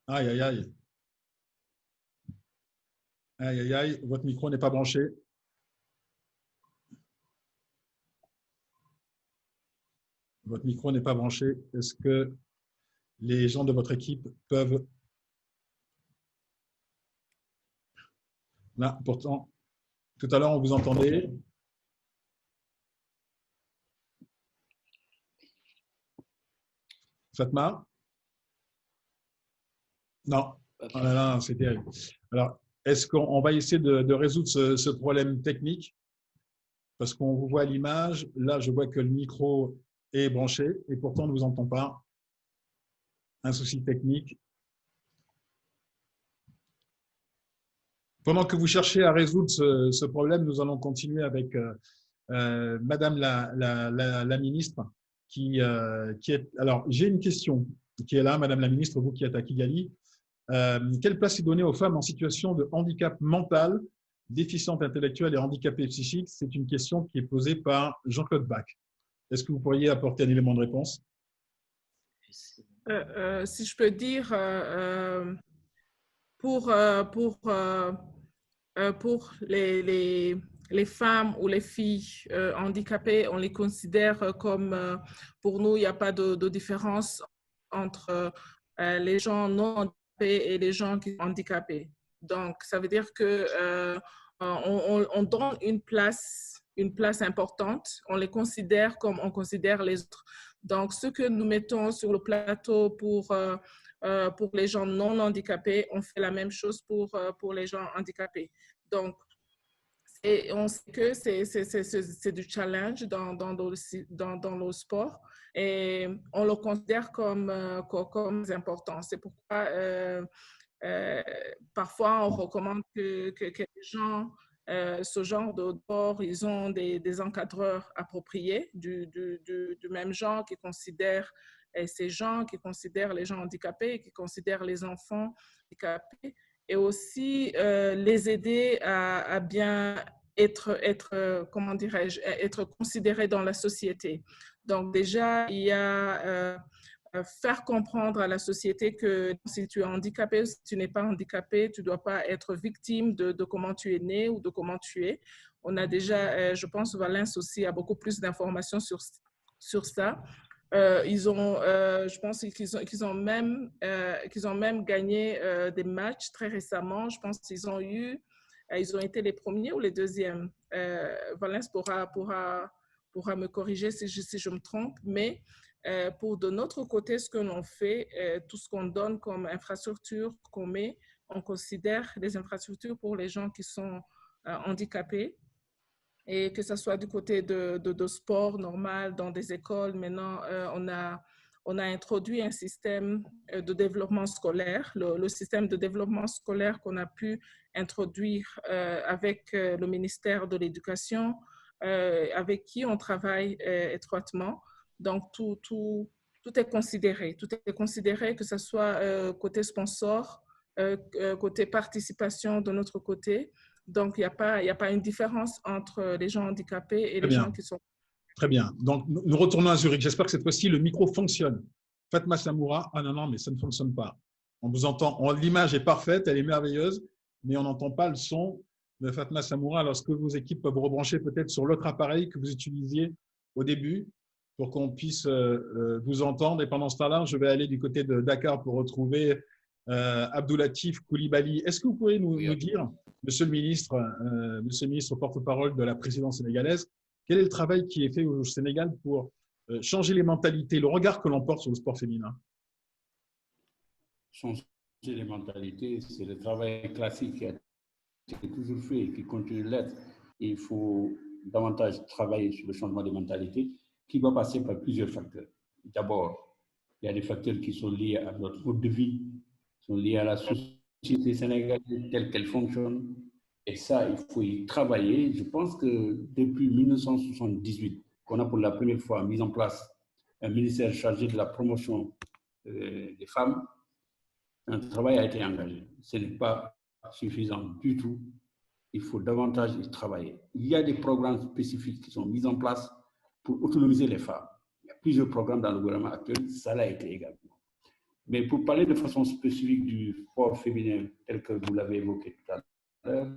Aïe, aïe, aïe. Aïe, aïe, aïe, votre micro n'est pas branché. Votre micro n'est pas branché. Est-ce que les gens de votre équipe peuvent… Là, pourtant, tout à l'heure, on vous entendait. Fatma? Non. Oh là là, c'est terrible. Alors, est-ce qu'on va essayer de résoudre ce problème technique? Parce qu'on vous voit à l'image. Là, je vois que le micro est branché et pourtant, on ne vous entend pas. Un souci technique. Pendant que vous cherchez à résoudre ce problème, nous allons continuer avec Madame la ministre qui est… Alors, j'ai une question qui est là, Madame la ministre, vous qui êtes à Kigali. Quelle place est donnée aux femmes en situation de handicap mental, déficiente intellectuelle et handicapée psychique? C'est une question qui est posée par Jean-Claude Bach. Est-ce que vous pourriez apporter un élément de réponse? Si je peux dire, pour les femmes ou les filles handicapées, on les considère comme, pour nous, il n'y a pas de différence entre les gens non handicapés et les gens qui sont handicapés. Donc, ça veut dire que on donne une place importante, on les considère comme on considère les autres. Donc, ce que nous mettons sur le plateau pour les gens non handicapés, on fait la même chose pour les gens handicapés. Donc, on sait que c'est du challenge dans le sport et on le considère comme important. C'est pourquoi parfois on recommande que les gens, ce genre de sport, ils ont des encadreurs appropriés du même genre qui considèrent ces gens, qui considèrent les gens handicapés, qui considèrent les enfants handicapés, et aussi les aider à bien comment dirais-je, être considérés dans la société. Donc déjà, il y a faire comprendre à la société que si tu es handicapé, si tu n'es pas handicapé, tu ne dois pas être victime de comment tu es né ou de comment tu es. On a déjà, je pense, Valence aussi a beaucoup plus d'informations sur ça. Je pense qu'ils ont même gagné des matchs très récemment. Je pense qu'ils ils ont été les premiers ou les deuxièmes. Valence pourra me corriger si je me trompe, mais pour de notre côté, ce que l'on fait, tout ce qu'on donne comme infrastructure qu'on met, on considère des infrastructures pour les gens qui sont handicapés. Et que ce soit du côté de sport normal, dans des écoles. Maintenant, on a introduit un système de développement scolaire, le système de développement scolaire qu'on a pu introduire avec le ministère de l'Éducation, avec qui on travaille étroitement. Donc, tout est considéré. Tout est considéré, que ce soit côté sponsor, côté participation de notre côté. Donc, il n'y a pas une différence entre les gens handicapés et les gens qui sont... Très bien. Donc, nous retournons à Zurich. J'espère que cette fois-ci, le micro fonctionne. Fatma Samoura, ah non, mais ça ne fonctionne pas. On vous entend. L'image est parfaite, elle est merveilleuse, mais on n'entend pas le son de Fatma Samoura. Alors, est-ce que vos équipes peuvent rebrancher peut-être sur l'autre appareil que vous utilisiez au début pour qu'on puisse vous entendre? Et pendant ce temps-là, je vais aller du côté de Dakar pour retrouver Abdoulatif Coulibaly. Est-ce que vous pouvez nous dire, Monsieur le ministre porte-parole de la présidence sénégalaise, quel est le travail qui est fait au Sénégal pour changer les mentalités, le regard que l'on porte sur le sport féminin? Changer les mentalités, c'est le travail classique qui a été toujours fait et qui continue de l'être. Il faut davantage travailler sur le changement des mentalités qui va passer par plusieurs facteurs. D'abord, il y a des facteurs qui sont liés à notre mode de vie, qui sont liés à la société sénégalaise telle qu'elle fonctionne. Et ça, il faut y travailler. Je pense que depuis 1978, qu'on a pour la première fois mis en place un ministère chargé de la promotion des femmes, un travail a été engagé. Ce n'est pas suffisant du tout. Il faut davantage y travailler. Il y a des programmes spécifiques qui sont mis en place pour autonomiser les femmes. Il y a plusieurs programmes dans le gouvernement actuel, ça l'a été également. Mais pour parler de façon spécifique du sport féminin tel que vous l'avez évoqué tout à l'heure,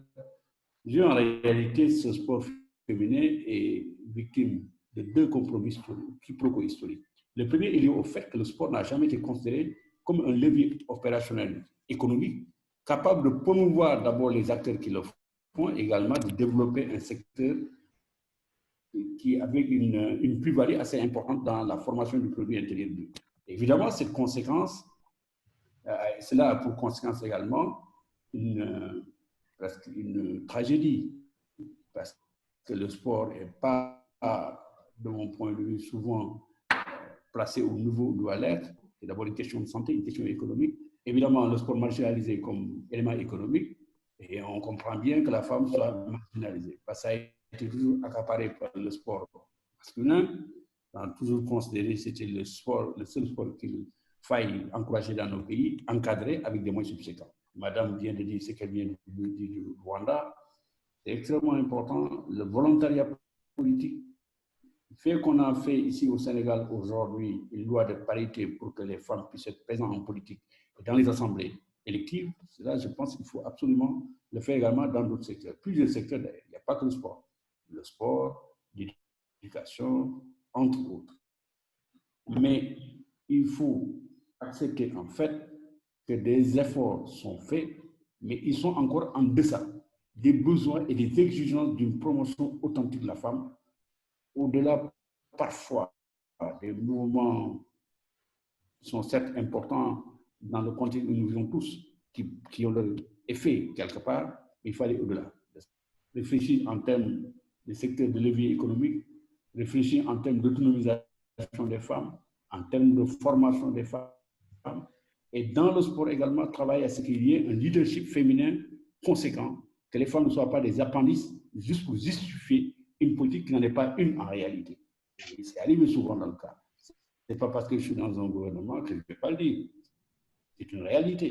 en réalité, ce sport féminin est victime de deux compromis quiproquos historiques. Le premier est lié au fait que le sport n'a jamais été considéré comme un levier opérationnel économique capable de promouvoir d'abord les acteurs qui le font, également de développer un secteur qui avec une plus-value assez importante dans la formation du produit intérieur brut. Évidemment, cette conséquence, cela a pour conséquence également presque une tragédie, parce que le sport n'est pas, de mon point de vue, souvent placé au niveau où il doit l'être. C'est d'abord une question de santé, une question économique. Évidemment, le sport marginalisé comme élément économique, et on comprend bien que la femme soit marginalisée. Parce que ça a été toujours accaparé par le sport masculin. On a toujours considéré que c'était le seul sport qu'il faille encourager dans nos pays, encadré avec des moyens subséquents. Madame vient de dire ce qu'elle vient de dire du Rwanda. C'est extrêmement important. Le volontariat politique fait qu'on a fait ici au Sénégal aujourd'hui une loi de parité pour que les femmes puissent être présentes en politique et dans les assemblées électives. Là, je pense qu'il faut absolument le faire également dans d'autres secteurs. Plusieurs secteurs d'ailleurs. Il n'y a pas que le sport. Le sport, l'éducation, entre autres. Mais il faut accepter en fait que des efforts sont faits, mais ils sont encore en deçà des besoins et des exigences d'une promotion authentique de la femme, au-delà parfois des mouvements qui sont certes importants dans le contexte où nous vivons tous, qui ont leur effet quelque part, mais il faut aller au-delà. Réfléchir en termes de secteur de levier économique, réfléchir en termes d'autonomisation des femmes, en termes de formation des femmes, et dans le sport également, travailler à ce qu'il y ait un leadership féminin conséquent, que les femmes ne soient pas des appendices juste pour justifier une politique qui n'en est pas une en réalité. Et c'est arrivé souvent dans le cas. Ce n'est pas parce que je suis dans un gouvernement que je ne peux pas le dire. C'est une réalité.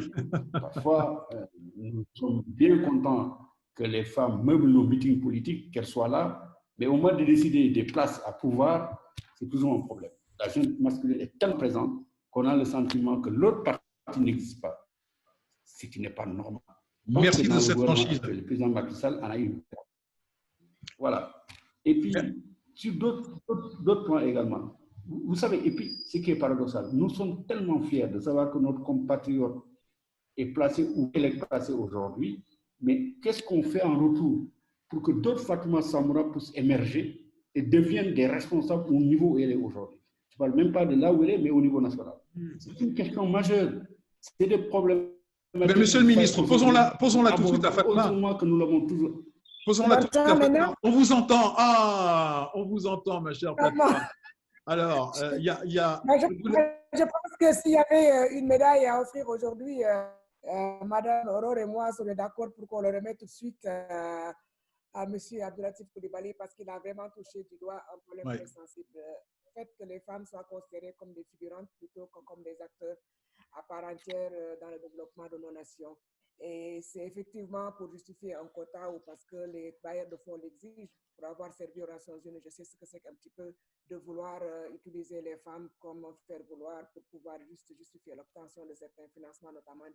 Parfois, nous sommes bien contents que les femmes meublent nos meetings politiques, qu'elles soient là, mais au moment de décider des places à pouvoir, c'est toujours un problème. La jeune masculine est tellement présente qu'on a le sentiment que l'autre partie n'existe pas. Ce qui n'est pas normal. Merci de cette franchise. Le président Macky Sall en a eu. Voilà. Et puis, sur d'autres points également. Vous savez, et puis, ce qui est paradoxal, nous sommes tellement fiers de savoir que notre compatriote est placé où elle est placée aujourd'hui, mais qu'est-ce qu'on fait en retour pour que d'autres Fatouma Samoura puissent émerger et deviennent des responsables au niveau où elle est aujourd'hui? Je ne parle même pas de là où elle est, mais au niveau national. C'est une question majeure. C'est des problèmes. Mais monsieur le ministre, posons-la tout de suite à Fatma. Autrement que nous l'avons toujours. Posons-la tout de suite à Fatma. On vous entend. Ah, on vous entend, ma chère Fatma. Alors, il y a… Je pense que s'il y avait une médaille à offrir aujourd'hui, Madame Aurore et moi sommes d'accord pour qu'on le remette tout de suite à M. Abdoulatif Coulibaly parce qu'il a vraiment touché du doigt un problème très sensible. Le fait que les femmes soient considérées comme des figurantes plutôt que comme des acteurs à part entière dans le développement de nos nations. Et c'est effectivement pour justifier un quota ou parce que les bailleurs de fonds l'exigent pour avoir servi aux Nations Unies. Je sais ce que c'est qu'un petit peu de vouloir utiliser les femmes comme faire vouloir pour pouvoir juste justifier l'obtention de certains financements, notamment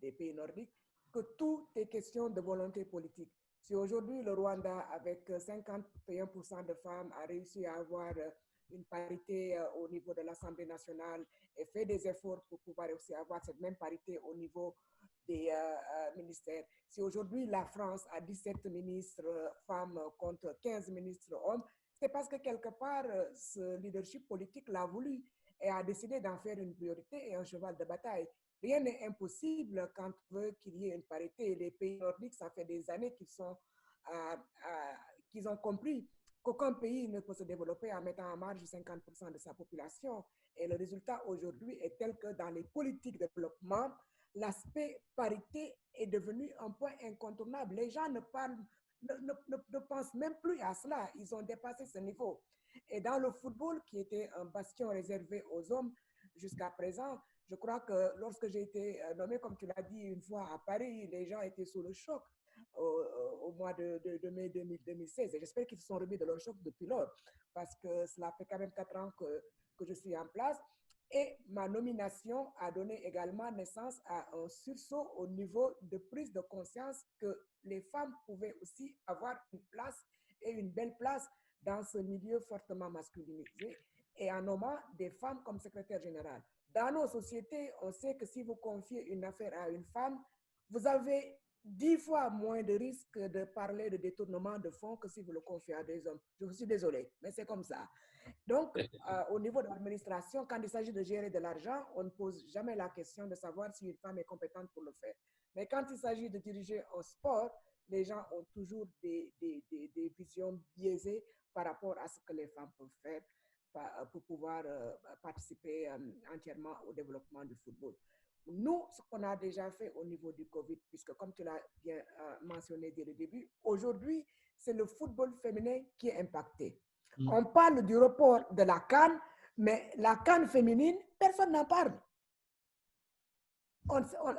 des pays nordiques, que tout est question de volonté politique. Si aujourd'hui le Rwanda, avec 51% de femmes, a réussi à avoir une parité au niveau de l'Assemblée nationale et fait des efforts pour pouvoir aussi avoir cette même parité au niveau des ministères. Si aujourd'hui la France a 17 ministres femmes contre 15 ministres hommes, c'est parce que quelque part ce leadership politique l'a voulu et a décidé d'en faire une priorité et un cheval de bataille. Rien n'est impossible quand on veut qu'il y ait une parité. Les pays nordiques, ça fait des années qu'ils ont compris qu'aucun pays ne peut se développer en mettant en marge 50% de sa population. Et le résultat aujourd'hui est tel que dans les politiques de développement, l'aspect parité est devenu un point incontournable. Les gens ne pensent même plus à cela. Ils ont dépassé ce niveau. Et dans le football, qui était un bastion réservé aux hommes jusqu'à présent, je crois que lorsque j'ai été nommé, comme tu l'as dit une fois à Paris, les gens étaient sous le choc au mois de mai 2016. Et j'espère qu'ils se sont remis de leur choc depuis lors, parce que cela fait quand même 4 ans que je suis en place. Et ma nomination a donné également naissance à un sursaut au niveau de prise de conscience que les femmes pouvaient aussi avoir une place et une belle place dans ce milieu fortement masculinisé et en nommant des femmes comme secrétaire générale. Dans nos sociétés, on sait que si vous confiez une affaire à une femme, vous avez 10 fois moins de risques de parler de détournement de fonds que si vous le confiez à des hommes. Je suis désolée, mais c'est comme ça. Donc, au niveau de l'administration, quand il s'agit de gérer de l'argent, on ne pose jamais la question de savoir si une femme est compétente pour le faire. Mais quand il s'agit de diriger un sport, les gens ont toujours des visions biaisées par rapport à ce que les femmes peuvent faire pour pouvoir participer entièrement au développement du football. Nous, ce qu'on a déjà fait au niveau du Covid, puisque comme tu l'as bien mentionné dès le début, aujourd'hui, c'est le football féminin qui est impacté. On parle du report de la CAN, mais la CAN féminine, personne n'en parle.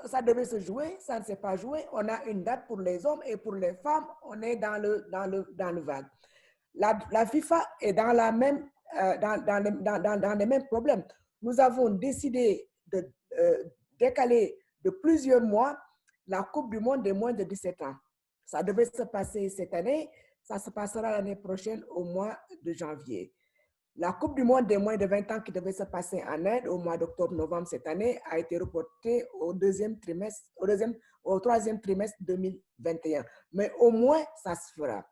Ça devait se jouer, ça ne s'est pas joué. On a une date pour les hommes et pour les femmes, on est dans le vague. La FIFA est dans les mêmes problèmes. Nous avons décidé de décaler de plusieurs mois la Coupe du Monde des moins de 17 ans. Ça devait se passer cette année, ça se passera l'année prochaine au mois de janvier. La Coupe du Monde des moins de 20 ans qui devait se passer en Inde au mois d'octobre-novembre cette année a été reportée au troisième trimestre 2021. Mais au moins, ça se fera.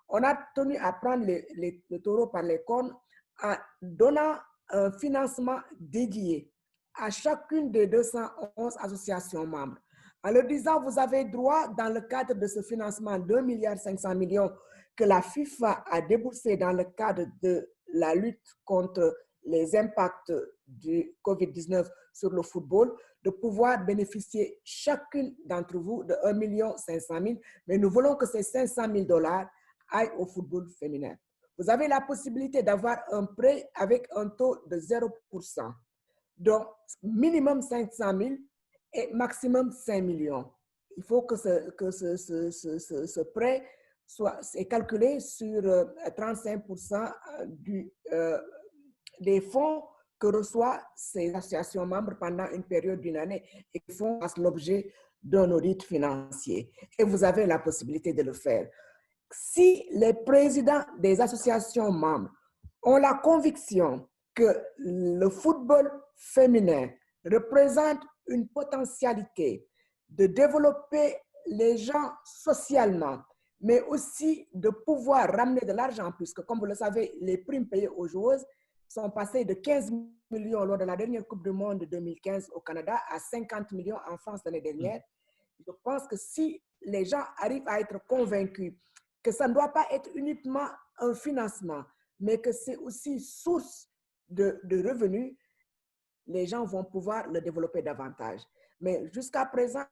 On a tenu à prendre le taureau par les cornes en donnant un financement dédié à chacune des 211 associations membres. En leur disant, vous avez droit, dans le cadre de ce financement de 1,5 milliard que la FIFA a déboursé dans le cadre de la lutte contre les impacts du COVID-19 sur le football, de pouvoir bénéficier chacune d'entre vous de 1,5 million, mais nous voulons que ces $500,000 aillent au football féminin. Vous avez la possibilité d'avoir un prêt avec un taux de 0%. Donc, minimum 500 000 et maximum 5 millions. Il faut que ce prêt est calculé sur 35% des fonds que reçoivent ces associations membres pendant une période d'une année et qui font l'objet d'un audit financier. Et vous avez la possibilité de le faire. Si les présidents des associations membres ont la conviction que le football féminin représente une potentialité de développer les gens socialement, mais aussi de pouvoir ramener de l'argent, puisque comme vous le savez, les primes payées aux joueuses sont passées de 15 millions lors de la dernière Coupe du Monde de 2015 au Canada à 50 millions en France l'année dernière. Je pense que si les gens arrivent à être convaincus que ça ne doit pas être uniquement un financement, mais que c'est aussi source de revenus, les gens vont pouvoir le développer davantage. Mais jusqu'à présent,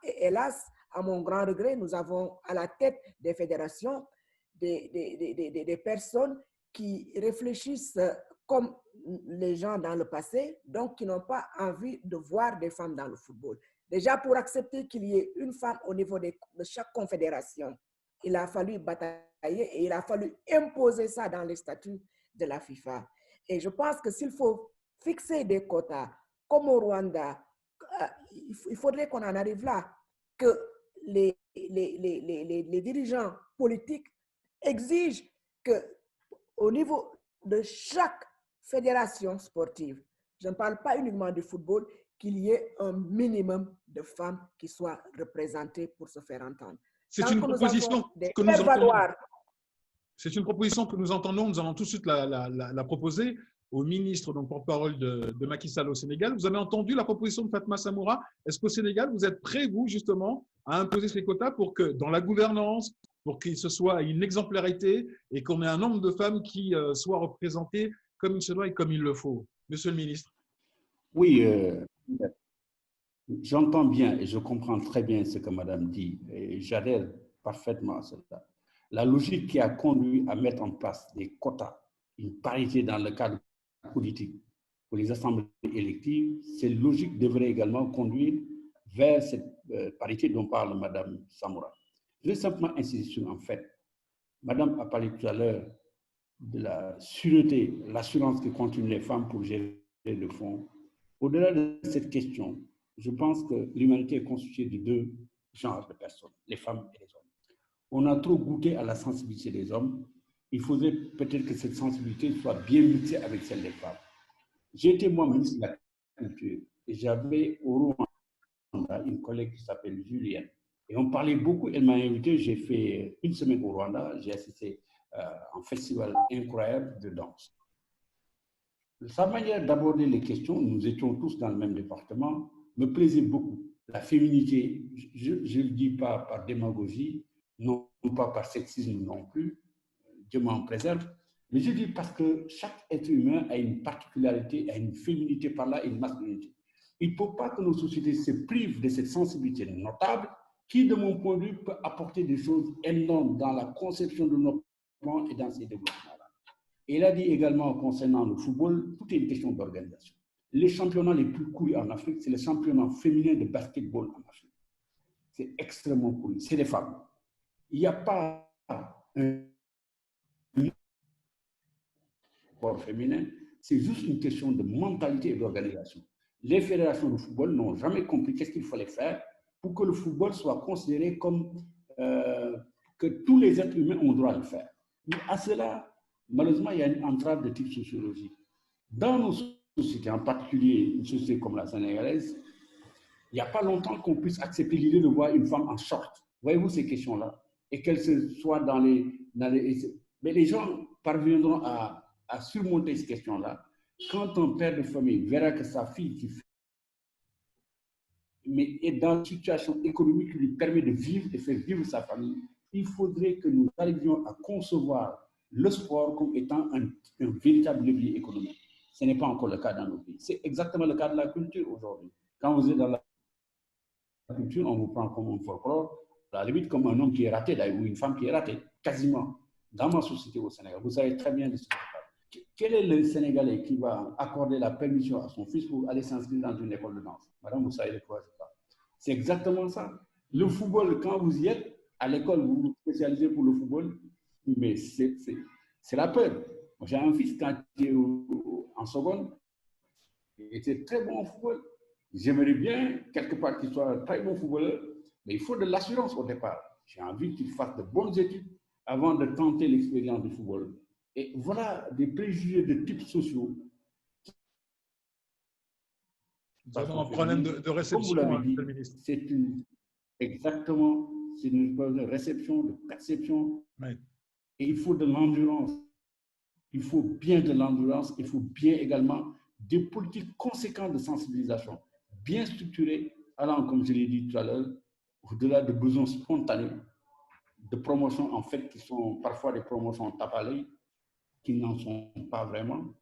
hélas, à mon grand regret, nous avons à la tête des fédérations des personnes qui réfléchissent comme les gens dans le passé, donc qui n'ont pas envie de voir des femmes dans le football. Déjà, pour accepter qu'il y ait une femme au niveau de chaque confédération, il a fallu batailler et il a fallu imposer ça dans les statuts de la FIFA. Et je pense que s'il faut fixer des quotas, comme au Rwanda, il faudrait qu'on en arrive là, que les dirigeants politiques exigent qu'au niveau de chaque fédération sportive, je ne parle pas uniquement du football, qu'il y ait un minimum de femmes qui soient représentées pour se faire entendre. C'est une proposition que nous entendons. C'est une proposition que nous entendons. Nous allons tout de suite la proposer au ministre, donc porte-parole de Macky Sall au Sénégal. Vous avez entendu la proposition de Fatma Samoura. Est-ce qu'au Sénégal, vous êtes prêts, vous, justement, à imposer ces quotas pour que, dans la gouvernance, pour qu'il se soit une exemplarité et qu'on ait un nombre de femmes qui soient représentées comme il se doit et comme il le faut? Monsieur le ministre. Oui, j'entends bien et je comprends très bien ce que Madame dit et j'adhère parfaitement à cela. La logique qui a conduit à mettre en place des quotas, une parité dans le cadre politique pour les assemblées électives, cette logique devrait également conduire vers cette parité dont parle Madame Samoura. Je vais simplement insister sur un fait. Madame a parlé tout à l'heure de la sûreté, l'assurance que continuent les femmes pour gérer le fonds. Au-delà de cette question, je pense que l'humanité est constituée de deux genres de personnes, les femmes et les hommes. On a trop goûté à la sensibilité des hommes. Il faudrait peut-être que cette sensibilité soit bien mixée avec celle des femmes. J'ai été moi ministre de la Culture et j'avais au Rwanda une collègue qui s'appelle Julienne. Et on parlait beaucoup, elle m'a invité, j'ai fait une semaine au Rwanda, j'ai assisté à un festival incroyable de danse. Sa manière d'aborder les questions, nous étions tous dans le même département, me plaisait beaucoup. La féminité, je ne le dis pas par démagogie, non pas par sexisme non plus, Dieu m'en préserve, mais je dis parce que chaque être humain a une particularité, a une féminité par là et une masculinité. Il ne faut pas que nos sociétés se privent de cette sensibilité notable qui, de mon point de vue, peut apporter des choses énormes dans la conception de nos plans et dans ces développements-là. Et il a dit également concernant le football, tout est une question d'organisation. Les championnats les plus courus en Afrique, c'est le championnat féminin de basketball en Afrique. C'est extrêmement couru, c'est les femmes. Il n'y a pas un sport féminin, c'est juste une question de mentalité et d'organisation. Les fédérations de football n'ont jamais compris qu'est-ce qu'il fallait faire pour que le football soit considéré comme que tous les êtres humains ont droit à le faire. Mais à cela, malheureusement, il y a une entrave de type sociologique. Dans nos sociétés, en particulier une société comme la sénégalaise, il n'y a pas longtemps qu'on puisse accepter l'idée de voir une femme en short. Voyez-vous ces questions-là? Et qu'elle soit dans les... Mais les gens parviendront à surmonter ces questions-là quand un père de famille verra que sa fille qui mais est dans une situation économique qui lui permet de vivre et faire vivre sa famille, il faudrait que nous arrivions à concevoir le sport comme étant un véritable levier économique. Ce n'est pas encore le cas dans nos pays. C'est exactement le cas de la culture aujourd'hui. Quand vous êtes dans la culture, on vous prend comme un folklore, à la limite comme un homme qui est raté, ou une femme qui est ratée, quasiment, dans ma société au Sénégal. Vous savez très bien de ce que je parle. Quel est le Sénégalais qui va accorder la permission à son fils pour aller s'inscrire dans une école de danse? Madame, vous savez de quoi je parle. C'est exactement ça. Le football, quand vous y êtes, à l'école, vous vous spécialisez pour le football, mais c'est la peur. J'ai un fils, quand il était en seconde, il était très bon au football. J'aimerais bien, quelque part, qu'il soit un très bon footballeur, mais il faut de l'assurance au départ. J'ai envie qu'il fasse de bonnes études avant de tenter l'expérience du football. Et voilà des préjugés de type sociaux. C'est un problème de réception. Comme vous l'avez dit, c'est exactement une problème de réception, de perception. Oui. Et il faut de l'endurance. Il faut bien de l'endurance. Il faut bien également des politiques conséquentes de sensibilisation, bien structurées, allant, comme je l'ai dit tout à l'heure, au-delà de besoins spontanés, de promotions en fait qui sont parfois des promotions tape à l'œil, qui n'en sont pas vraiment,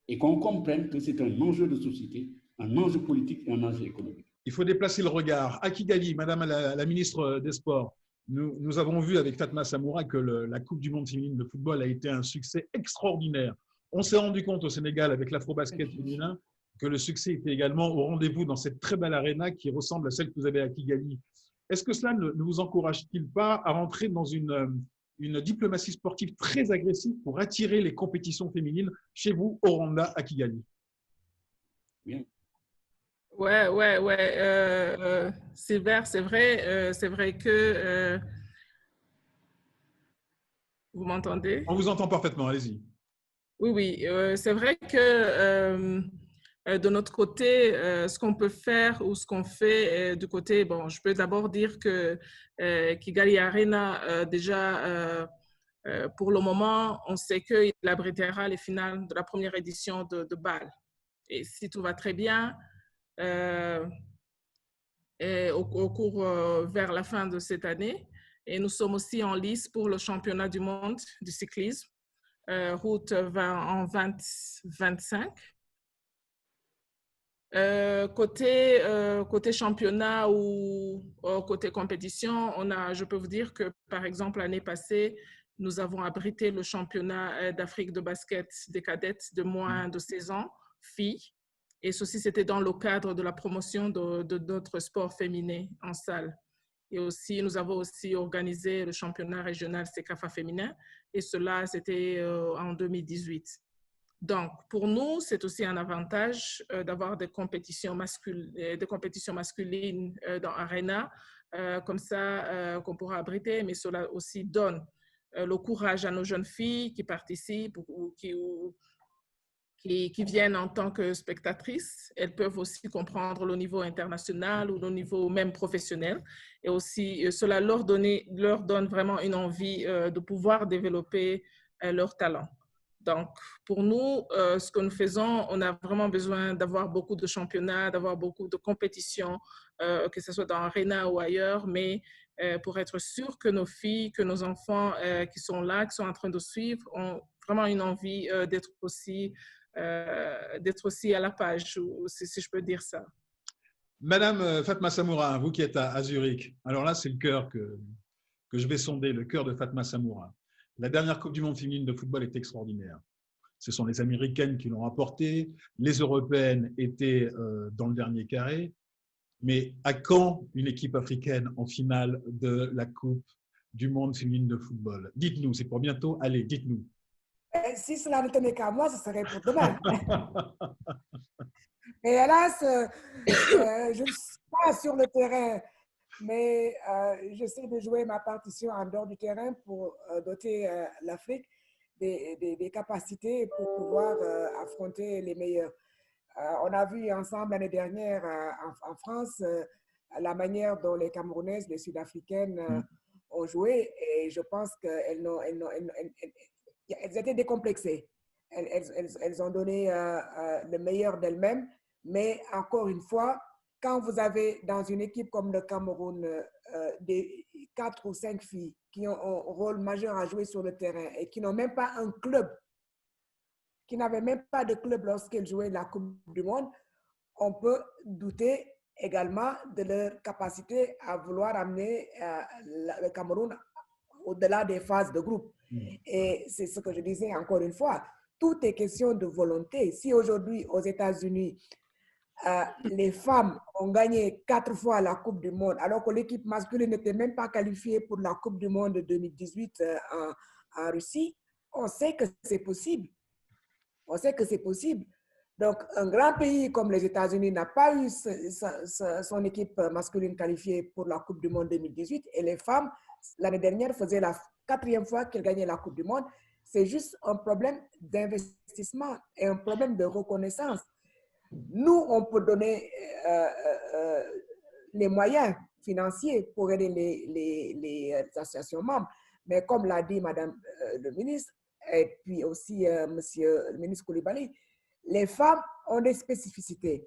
et qu'on comprenne que c'est un enjeu de société, un enjeu politique et un enjeu économique. il faut déplacer le regard. À Kigali, Madame la ministre des Sports, nous avons vu avec Fatma Samoura que la Coupe du monde féminine de football a été un succès extraordinaire. On s'est rendu compte au Sénégal avec l'Afrobasket féminin que le succès était également au rendez-vous dans cette très belle aréna qui ressemble à celle que vous avez à Kigali. Est-ce que cela ne vous encourage-t-il pas à rentrer dans une diplomatie sportive très agressive pour attirer les compétitions féminines chez vous au Rwanda, à Kigali? Bien. Ouais. Sylvain, c'est vrai que vous m'entendez? On vous entend parfaitement, allez-y. Oui, c'est vrai que de notre côté, ce qu'on peut faire ou ce qu'on fait du côté, bon, je peux d'abord dire que Kigali Arena, déjà, pour le moment, on sait qu'il abritera les finales de la première édition de Bâle. Et si tout va très bien, et au cours vers la fin de cette année, et nous sommes aussi en lice pour le championnat du monde du cyclisme, route en 2025. Côté championnat ou côté compétition, je peux vous dire que, par exemple, l'année passée, nous avons abrité le championnat d'Afrique de basket des cadettes de moins de 16 ans, filles. Et ceci, c'était dans le cadre de la promotion de notre sport féminin en salle. Et aussi, nous avons aussi organisé le championnat régional CECAFA féminin. Et cela, c'était en 2018. Donc, pour nous, c'est aussi un avantage d'avoir des compétitions masculines dans Arena, comme ça qu'on pourra abriter, mais cela aussi donne le courage à nos jeunes filles qui participent ou qui viennent en tant que spectatrices. Elles peuvent aussi comprendre le niveau international ou le niveau même professionnel. Et aussi, cela leur donne vraiment une envie de pouvoir développer leur talent. Donc, pour nous, ce que nous faisons, on a vraiment besoin d'avoir beaucoup de championnats, d'avoir beaucoup de compétitions, que ce soit dans Arena ou ailleurs, mais pour être sûr que nos filles, que nos enfants qui sont là, qui sont en train de suivre, ont vraiment une envie d'être aussi à la page, si je peux dire ça. Madame Fatma Samoura, vous qui êtes à Zurich, alors là, c'est le cœur que je vais sonder, le cœur de Fatma Samoura. La dernière Coupe du monde féminine de football est extraordinaire. Ce sont les Américaines qui l'ont remportée, les Européennes étaient dans le dernier carré. Mais à quand une équipe africaine en finale de la Coupe du monde féminine de football? Dites-nous, c'est pour bientôt. Allez, dites-nous. Si cela ne tenait qu'à moi, ce serait pour demain. Mais hélas, je ne suis pas sur le terrain, mais j'essaie de jouer ma partition en dehors du terrain pour doter l'Afrique des capacités pour pouvoir affronter les meilleurs. On a vu ensemble l'année dernière en France la manière dont les Camerounaises, les Sud-Africaines ont joué, et je pense qu'elles étaient décomplexées. Elles ont donné le meilleur d'elles-mêmes, mais encore une fois, quand vous avez dans une équipe comme le Cameroun des 4 ou 5 filles qui ont un rôle majeur à jouer sur le terrain et qui n'ont même pas un club, qui n'avaient même pas de club lorsqu'elles jouaient la Coupe du Monde, on peut douter également de leur capacité à vouloir amener le Cameroun au-delà des phases de groupe. Et c'est ce que je disais encore une fois, tout est question de volonté. Si aujourd'hui, aux États-Unis, les femmes ont gagné 4 fois la Coupe du Monde, alors que l'équipe masculine n'était même pas qualifiée pour la Coupe du Monde de 2018 en Russie, on sait que c'est possible. On sait que c'est possible. Donc, un grand pays comme les États-Unis n'a pas eu son équipe masculine qualifiée pour la Coupe du Monde 2018, et les femmes, l'année dernière, faisaient la 4e fois qu'elles gagnaient la Coupe du Monde. C'est juste un problème d'investissement et un problème de reconnaissance. Nous, on peut donner les moyens financiers pour aider les associations membres, mais comme l'a dit Madame le ministre, et puis aussi Monsieur le ministre Koulibaly, les femmes ont des spécificités.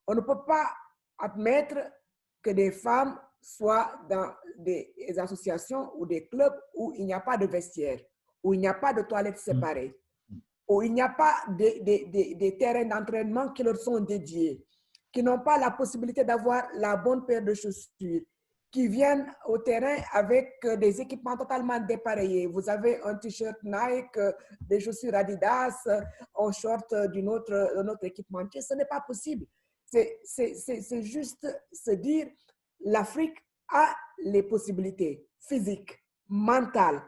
On ne peut pas admettre que des femmes soient dans des associations ou des clubs où il n'y a pas de vestiaire, où il n'y a pas de toilettes séparées, où il n'y a pas des terrains d'entraînement qui leur sont dédiés. qui n'ont pas la possibilité d'avoir la bonne paire de chaussures, qui viennent au terrain avec des équipements totalement dépareillés. Vous avez un t-shirt Nike, des chaussures Adidas, un short d'un autre équipementier. Ce n'est pas possible. C'est juste se dire l'Afrique a les possibilités physiques, mentales,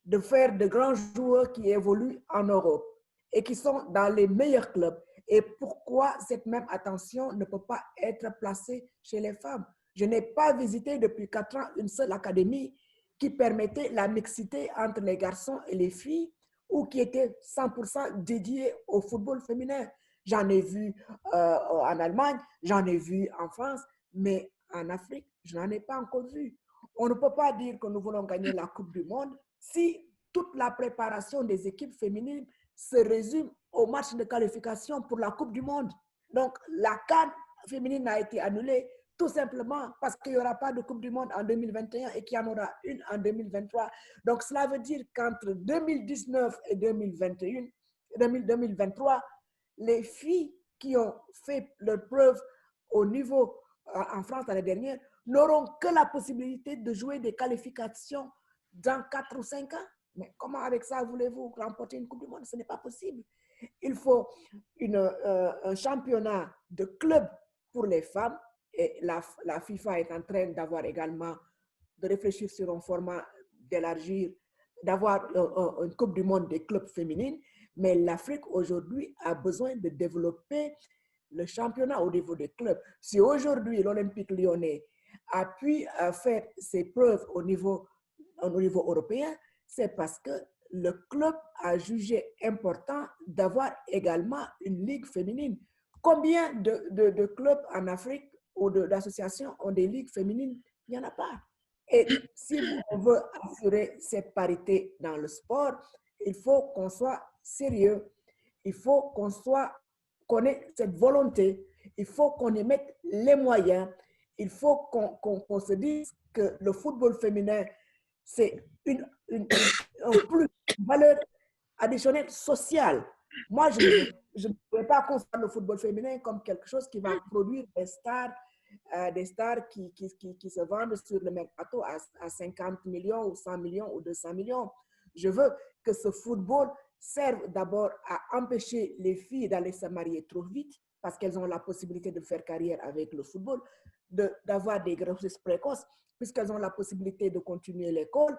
de faire de grands joueurs qui évoluent en Europe et qui sont dans les meilleurs clubs. Et pourquoi cette même attention ne peut pas être placée chez les femmes? Je n'ai pas visité depuis 4 ans une seule académie qui permettait la mixité entre les garçons et les filles ou qui était 100% dédiée au football féminin. J'en ai vu en Allemagne, j'en ai vu en France, mais en Afrique, je n'en ai pas encore vu. On ne peut pas dire que nous voulons gagner la Coupe du Monde si toute la préparation des équipes féminines se résume au match de qualification pour la Coupe du Monde. Donc, la CAN féminine a été annulée tout simplement parce qu'il n'y aura pas de Coupe du Monde en 2021 et qu'il y en aura une en 2023. Donc, cela veut dire qu'entre 2019 et 2023, les filles qui ont fait leur preuve au niveau en France l'année dernière n'auront que la possibilité de jouer des qualifications dans 4 ou 5 ans. Mais comment avec ça voulez-vous remporter une Coupe du Monde? Ce n'est pas possible. Il faut un championnat de clubs pour les femmes et la FIFA est en train d'avoir également de réfléchir sur un format d'élargir, d'avoir une Coupe du Monde des clubs féminines. Mais l'Afrique aujourd'hui a besoin de développer le championnat au niveau des clubs. Si aujourd'hui l'Olympique lyonnais a pu faire ses preuves au niveau européen, c'est parce que le club a jugé important d'avoir également une ligue féminine. Combien de clubs en Afrique ou d'associations ont des ligues féminines? Il n'y en a pas. Et si on veut assurer cette parité dans le sport, il faut qu'on soit sérieux, il faut qu'on ait cette volonté, il faut qu'on y mette les moyens, il faut qu'on se dise que le football féminin, c'est une valeur additionnelle sociale. Moi, je ne pourrais pas considérer le football féminin comme quelque chose qui va produire des stars qui se vendent sur le mercato à 50 millions ou 100 millions ou 200 millions. Je veux que ce football serve d'abord à empêcher les filles d'aller se marier trop vite parce qu'elles ont la possibilité de faire carrière avec le football, d'avoir des grossesses précoces puisqu'elles ont la possibilité de continuer l'école,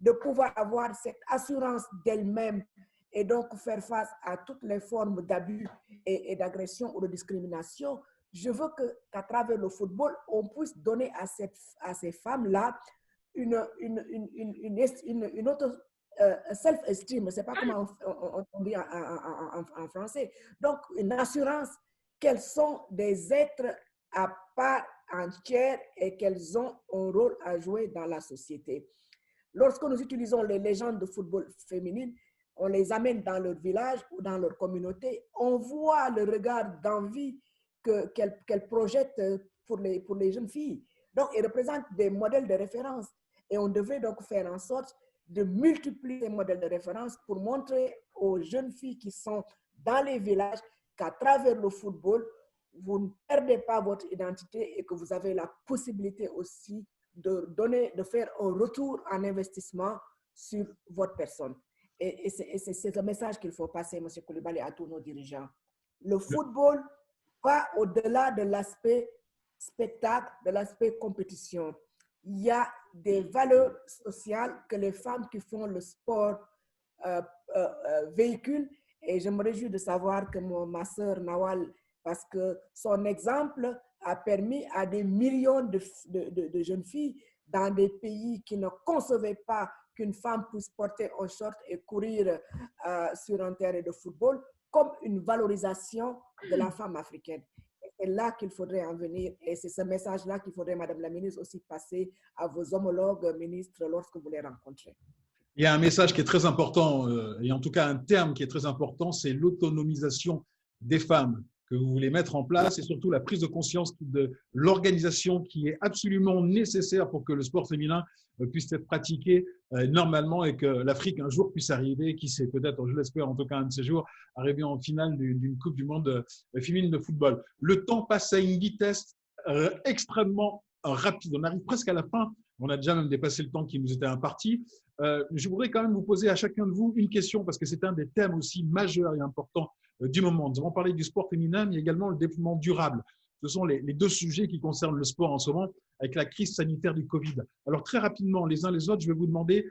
de pouvoir avoir cette assurance d'elles-mêmes et donc faire face à toutes les formes d'abus et d'agression ou de discrimination. Je veux qu'à travers le football, on puisse donner à ces femmes-là une autre self-esteem, je ne sais pas comment on dit en français. Donc, une assurance qu'elles sont des êtres à part entière et qu'elles ont un rôle à jouer dans la société. Lorsque nous utilisons les légendes de football féminines, on les amène dans leur village ou dans leur communauté, on voit le regard d'envie qu'elles projettent pour les jeunes filles. Donc, elles représentent des modèles de référence et on devrait donc faire en sorte de multiplier les modèles de référence pour montrer aux jeunes filles qui sont dans les villages qu'à travers le football, vous ne perdez pas votre identité et que vous avez la possibilité aussi de faire un retour en investissement sur votre personne. Et c'est le message qu'il faut passer, M. Coulibaly, à tous nos dirigeants. Le football va au-delà de l'aspect spectacle, de l'aspect compétition. Il y a des valeurs sociales que les femmes qui font le sport véhiculent. Et je me réjouis de savoir que ma sœur Nawal, parce que son exemple a permis à des millions de jeunes filles dans des pays qui ne concevaient pas qu'une femme puisse porter un short et courir sur un terrain de football comme une valorisation de la femme africaine. C'est là qu'il faudrait en venir et c'est ce message-là qu'il faudrait, Madame la ministre, aussi passer à vos homologues ministres lorsque vous les rencontrez. Il y a un message qui est très important, et en tout cas un terme qui est très important, c'est l'autonomisation des femmes. que vous voulez mettre en place et surtout la prise de conscience de l'organisation qui est absolument nécessaire pour que le sport féminin puisse être pratiqué normalement et que l'Afrique un jour puisse arriver, qui sait, peut-être, je l'espère en tout cas un de ces jours, arriver en finale d'une Coupe du Monde féminine de football. Le temps passe à une vitesse extrêmement rapide. On arrive presque à la fin. On a déjà même dépassé le temps qui nous était imparti. Je voudrais quand même vous poser à chacun de vous une question parce que c'est un des thèmes aussi majeurs et importants du moment. Nous avons parlé du sport féminin, mais également le développement durable. Ce sont les deux sujets qui concernent le sport en ce moment avec la crise sanitaire du Covid. Alors très rapidement, les uns les autres, je vais vous demander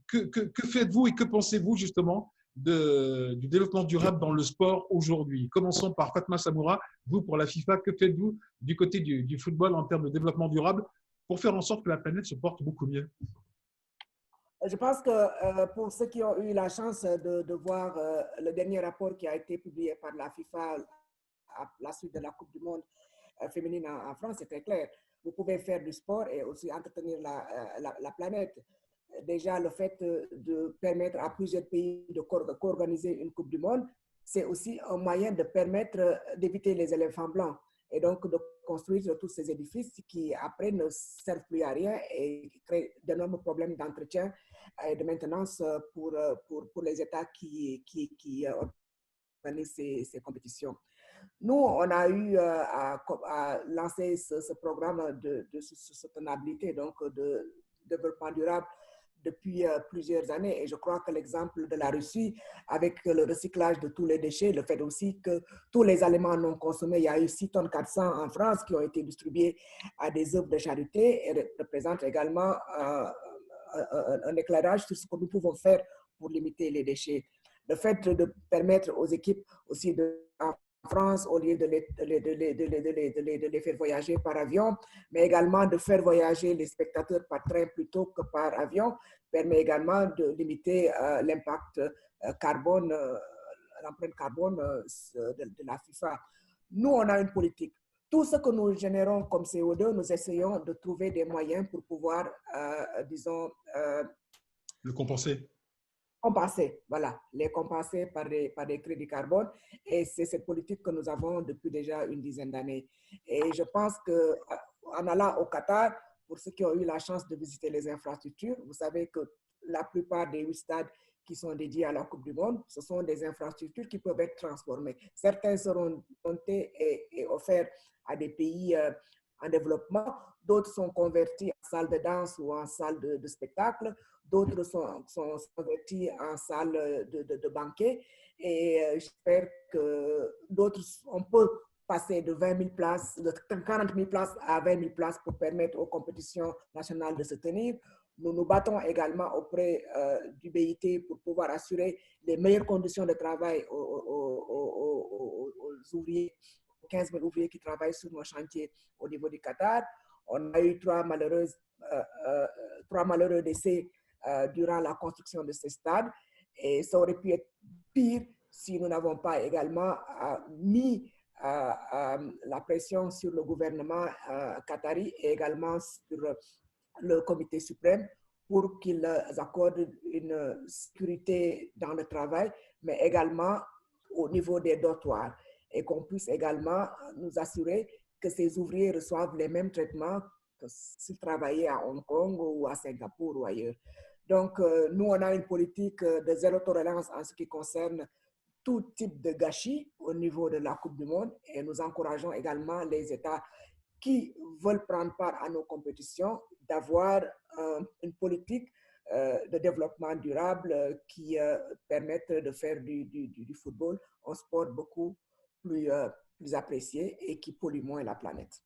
que faites-vous et que pensez-vous justement du développement durable dans le sport aujourd'hui? Commençons par Fatma Samoura. Vous, pour la FIFA, que faites-vous du côté du football en termes de développement durable pour faire en sorte que la planète se porte beaucoup mieux? Je pense que pour ceux qui ont eu la chance de voir le dernier rapport qui a été publié par la FIFA à la suite de la Coupe du Monde féminine en France, c'est très clair. Vous pouvez faire du sport et aussi entretenir la planète. Déjà, le fait de permettre à plusieurs pays de co-organiser une Coupe du Monde, c'est aussi un moyen de permettre d'éviter les éléphants blancs et donc de construire tous ces édifices qui après ne servent plus à rien et créent d'énormes problèmes d'entretien et de maintenance pour les États qui organisent ces compétitions. Nous, on a eu à lancer ce programme de soutenabilité, donc de développement durable depuis plusieurs années. Et je crois que l'exemple de la Russie, avec le recyclage de tous les déchets, le fait aussi que tous les aliments non consommés, il y a eu 6 tonnes 400 en France qui ont été distribués à des œuvres de charité et représentent également un éclairage sur ce que nous pouvons faire pour limiter les déchets. Le fait de permettre aux équipes aussi en France, au lieu de les faire voyager par avion, mais également de faire voyager les spectateurs par train plutôt que par avion, permet également de limiter l'impact carbone, l'empreinte carbone de la FIFA. Nous, on a une politique. Tout ce que nous générons comme CO2, nous essayons de trouver des moyens pour pouvoir, disons… le compenser. Compenser, voilà, les compenser par des crédits carbone. Et c'est cette politique que nous avons depuis déjà une dizaine d'années. Et je pense qu'en allant au Qatar, pour ceux qui ont eu la chance de visiter les infrastructures, vous savez que la plupart des 8 stades qui sont dédiés à la Coupe du Monde, ce sont des infrastructures qui peuvent être transformées. Certains seront montés et offerts à des pays en développement, d'autres sont convertis en salle de danse ou en salle de spectacle, d'autres sont convertis en salle de banquet. Et j'espère que d'autres, on peut passer de 20 000 places, de 40 000 places à 20 000 places pour permettre aux compétitions nationales de se tenir. Nous nous battons également auprès du BIT pour pouvoir assurer les meilleures conditions de travail aux ouvriers, 15 000 ouvriers qui travaillent sur nos chantiers au niveau du Qatar. On a eu 3 malheureux décès durant la construction de ces stades et ça aurait pu être pire si nous n'avons pas également mis la pression sur le gouvernement qatari et également sur le comité suprême pour qu'ils accordent une sécurité dans le travail, mais également au niveau des dortoirs et qu'on puisse également nous assurer que ces ouvriers reçoivent les mêmes traitements que s'ils travaillaient à Hong Kong ou à Singapour ou ailleurs. Donc, nous, on a une politique de zéro tolérance en ce qui concerne tout type de gâchis au niveau de la Coupe du Monde et nous encourageons également les États qui veulent prendre part à nos compétitions d'avoir une politique de développement durable qui permette de faire du football un sport beaucoup plus apprécié et qui pollue moins la planète.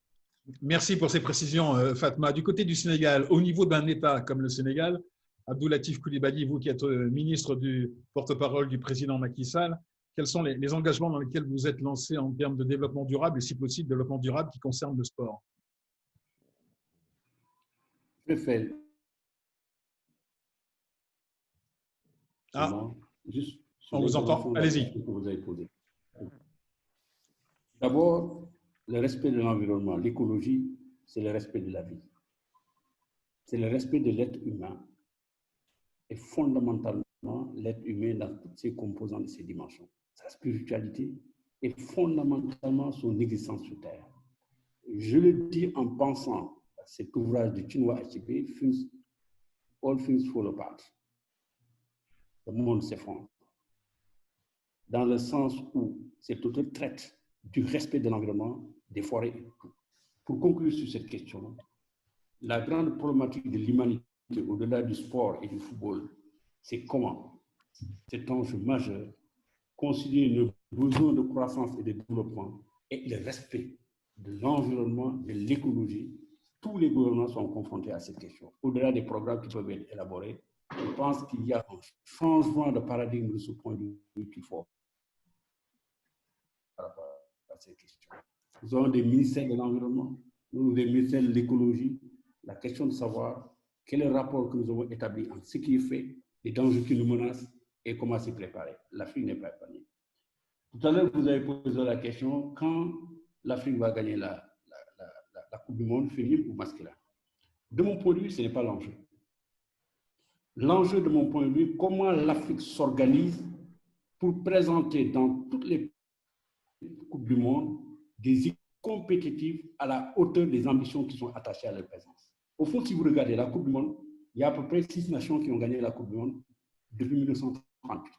Merci pour ces précisions, Fatma. Du côté du Sénégal, au niveau d'un État comme le Sénégal, Abdou Latif Coulibaly, vous qui êtes ministre du porte-parole du président Macky Sall, quels sont les engagements dans lesquels vous êtes lancé en termes de développement durable et si possible développement durable qui concerne le sport? Je fais. Juste on vous entend. Allez-y. D'abord, le respect de l'environnement, l'écologie, c'est le respect de la vie. C'est le respect de l'être humain. Et fondamentalement, l'être humain dans toutes ses composantes et ses dimensions. Sa spiritualité, est fondamentalement son existence sur Terre. Je le dis en pensant à cet ouvrage de Chinua Achebe, All Things Fall Apart. Le monde s'effondre. Dans le sens où cet auteur traite du respect de l'environnement, des forêts et tout. Pour conclure sur cette question, la grande problématique de l'humanité au-delà du sport et du football, c'est comment cet enjeu majeur considérer nos besoins de croissance et de développement et le respect de l'environnement, de l'écologie. Tous les gouvernements sont confrontés à cette question. Au-delà des programmes qui peuvent être élaborés, je pense qu'il y a un changement de paradigme de ce point de vue qu'il faut par rapport à ces questions. Nous avons des ministères de l'environnement, nous avons des ministères de l'écologie. La question de savoir quel est le rapport que nous avons établi entre ce qui est fait, les dangers qui nous menacent et comment s'y préparer. L'Afrique n'est pas épargnée. Tout à l'heure, vous avez posé la question quand l'Afrique va gagner la Coupe du Monde féminine ou masculin. De mon point de vue, ce n'est pas l'enjeu. L'enjeu, de mon point de vue, comment l'Afrique s'organise pour présenter dans toutes les Coupes du Monde des équipes compétitives à la hauteur des ambitions qui sont attachées à leur présence. Au fond, si vous regardez la Coupe du Monde, il y a à peu près 6 nations qui ont gagné la Coupe du Monde depuis 1938.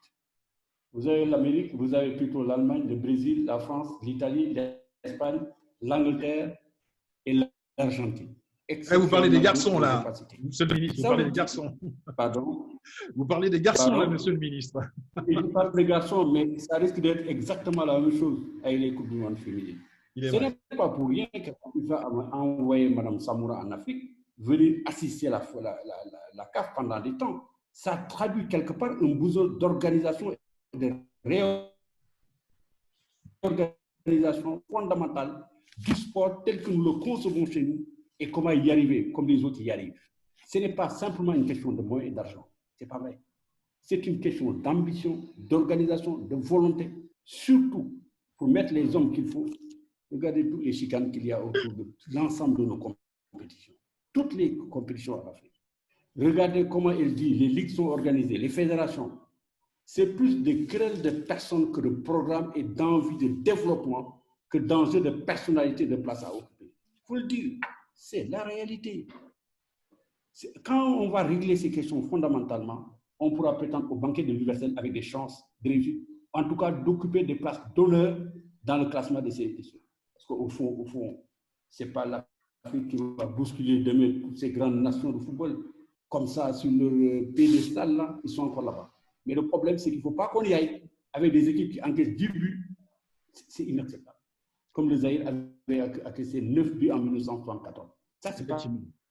Vous avez l'Amérique, vous avez plutôt l'Allemagne, le Brésil, la France, l'Italie, l'Espagne, l'Angleterre et l'Argentine. Vous parlez des garçons, là, monsieur le ministre, vous parlez des garçons. Pardon? Vous parlez des garçons, là, monsieur le ministre. Je parle des garçons, mais ça risque d'être exactement la même chose avec les Coupes du Monde féminines. Ce n'est pas pour rien que FIFA a envoyé Mme Samoura en Afrique venir assister à la CAF pendant des temps. Ça traduit quelque part un besoin d'organisation et de réorganisation fondamentale du sport tel que nous le concevons chez nous et comment y arriver comme les autres y arrivent. Ce n'est pas simplement une question de moyens et d'argent. Ce n'est pas vrai. C'est une question d'ambition, d'organisation, de volonté, surtout pour mettre les hommes qu'il faut. Regardez toutes les chicanes qu'il y a autour de l'ensemble de nos compétitions. Toutes les compétitions en Afrique. Regardez comment elle dit, les ligues sont organisées, les fédérations. C'est plus de querelles de personnes que de programmes et d'envie de développement que d'enjeux de personnalité de place à occuper. Il faut le dire, c'est la réalité. Quand on va régler ces questions fondamentalement, on pourra prétendre au banquet de l'universel avec des chances de réussir, en tout cas d'occuper des places d'honneur dans le classement de ces questions. Parce qu'au fond, ce n'est pas l'Afrique qui va bousculer demain toutes ces grandes nations de football. Comme ça, sur le piédestal, là, ils sont encore là-bas. Mais le problème, c'est qu'il ne faut pas qu'on y aille avec des équipes qui encaissent 10 buts. C'est inacceptable. Comme le Zaïre avait encaissé 9 buts en 1974. Ça, c'est pas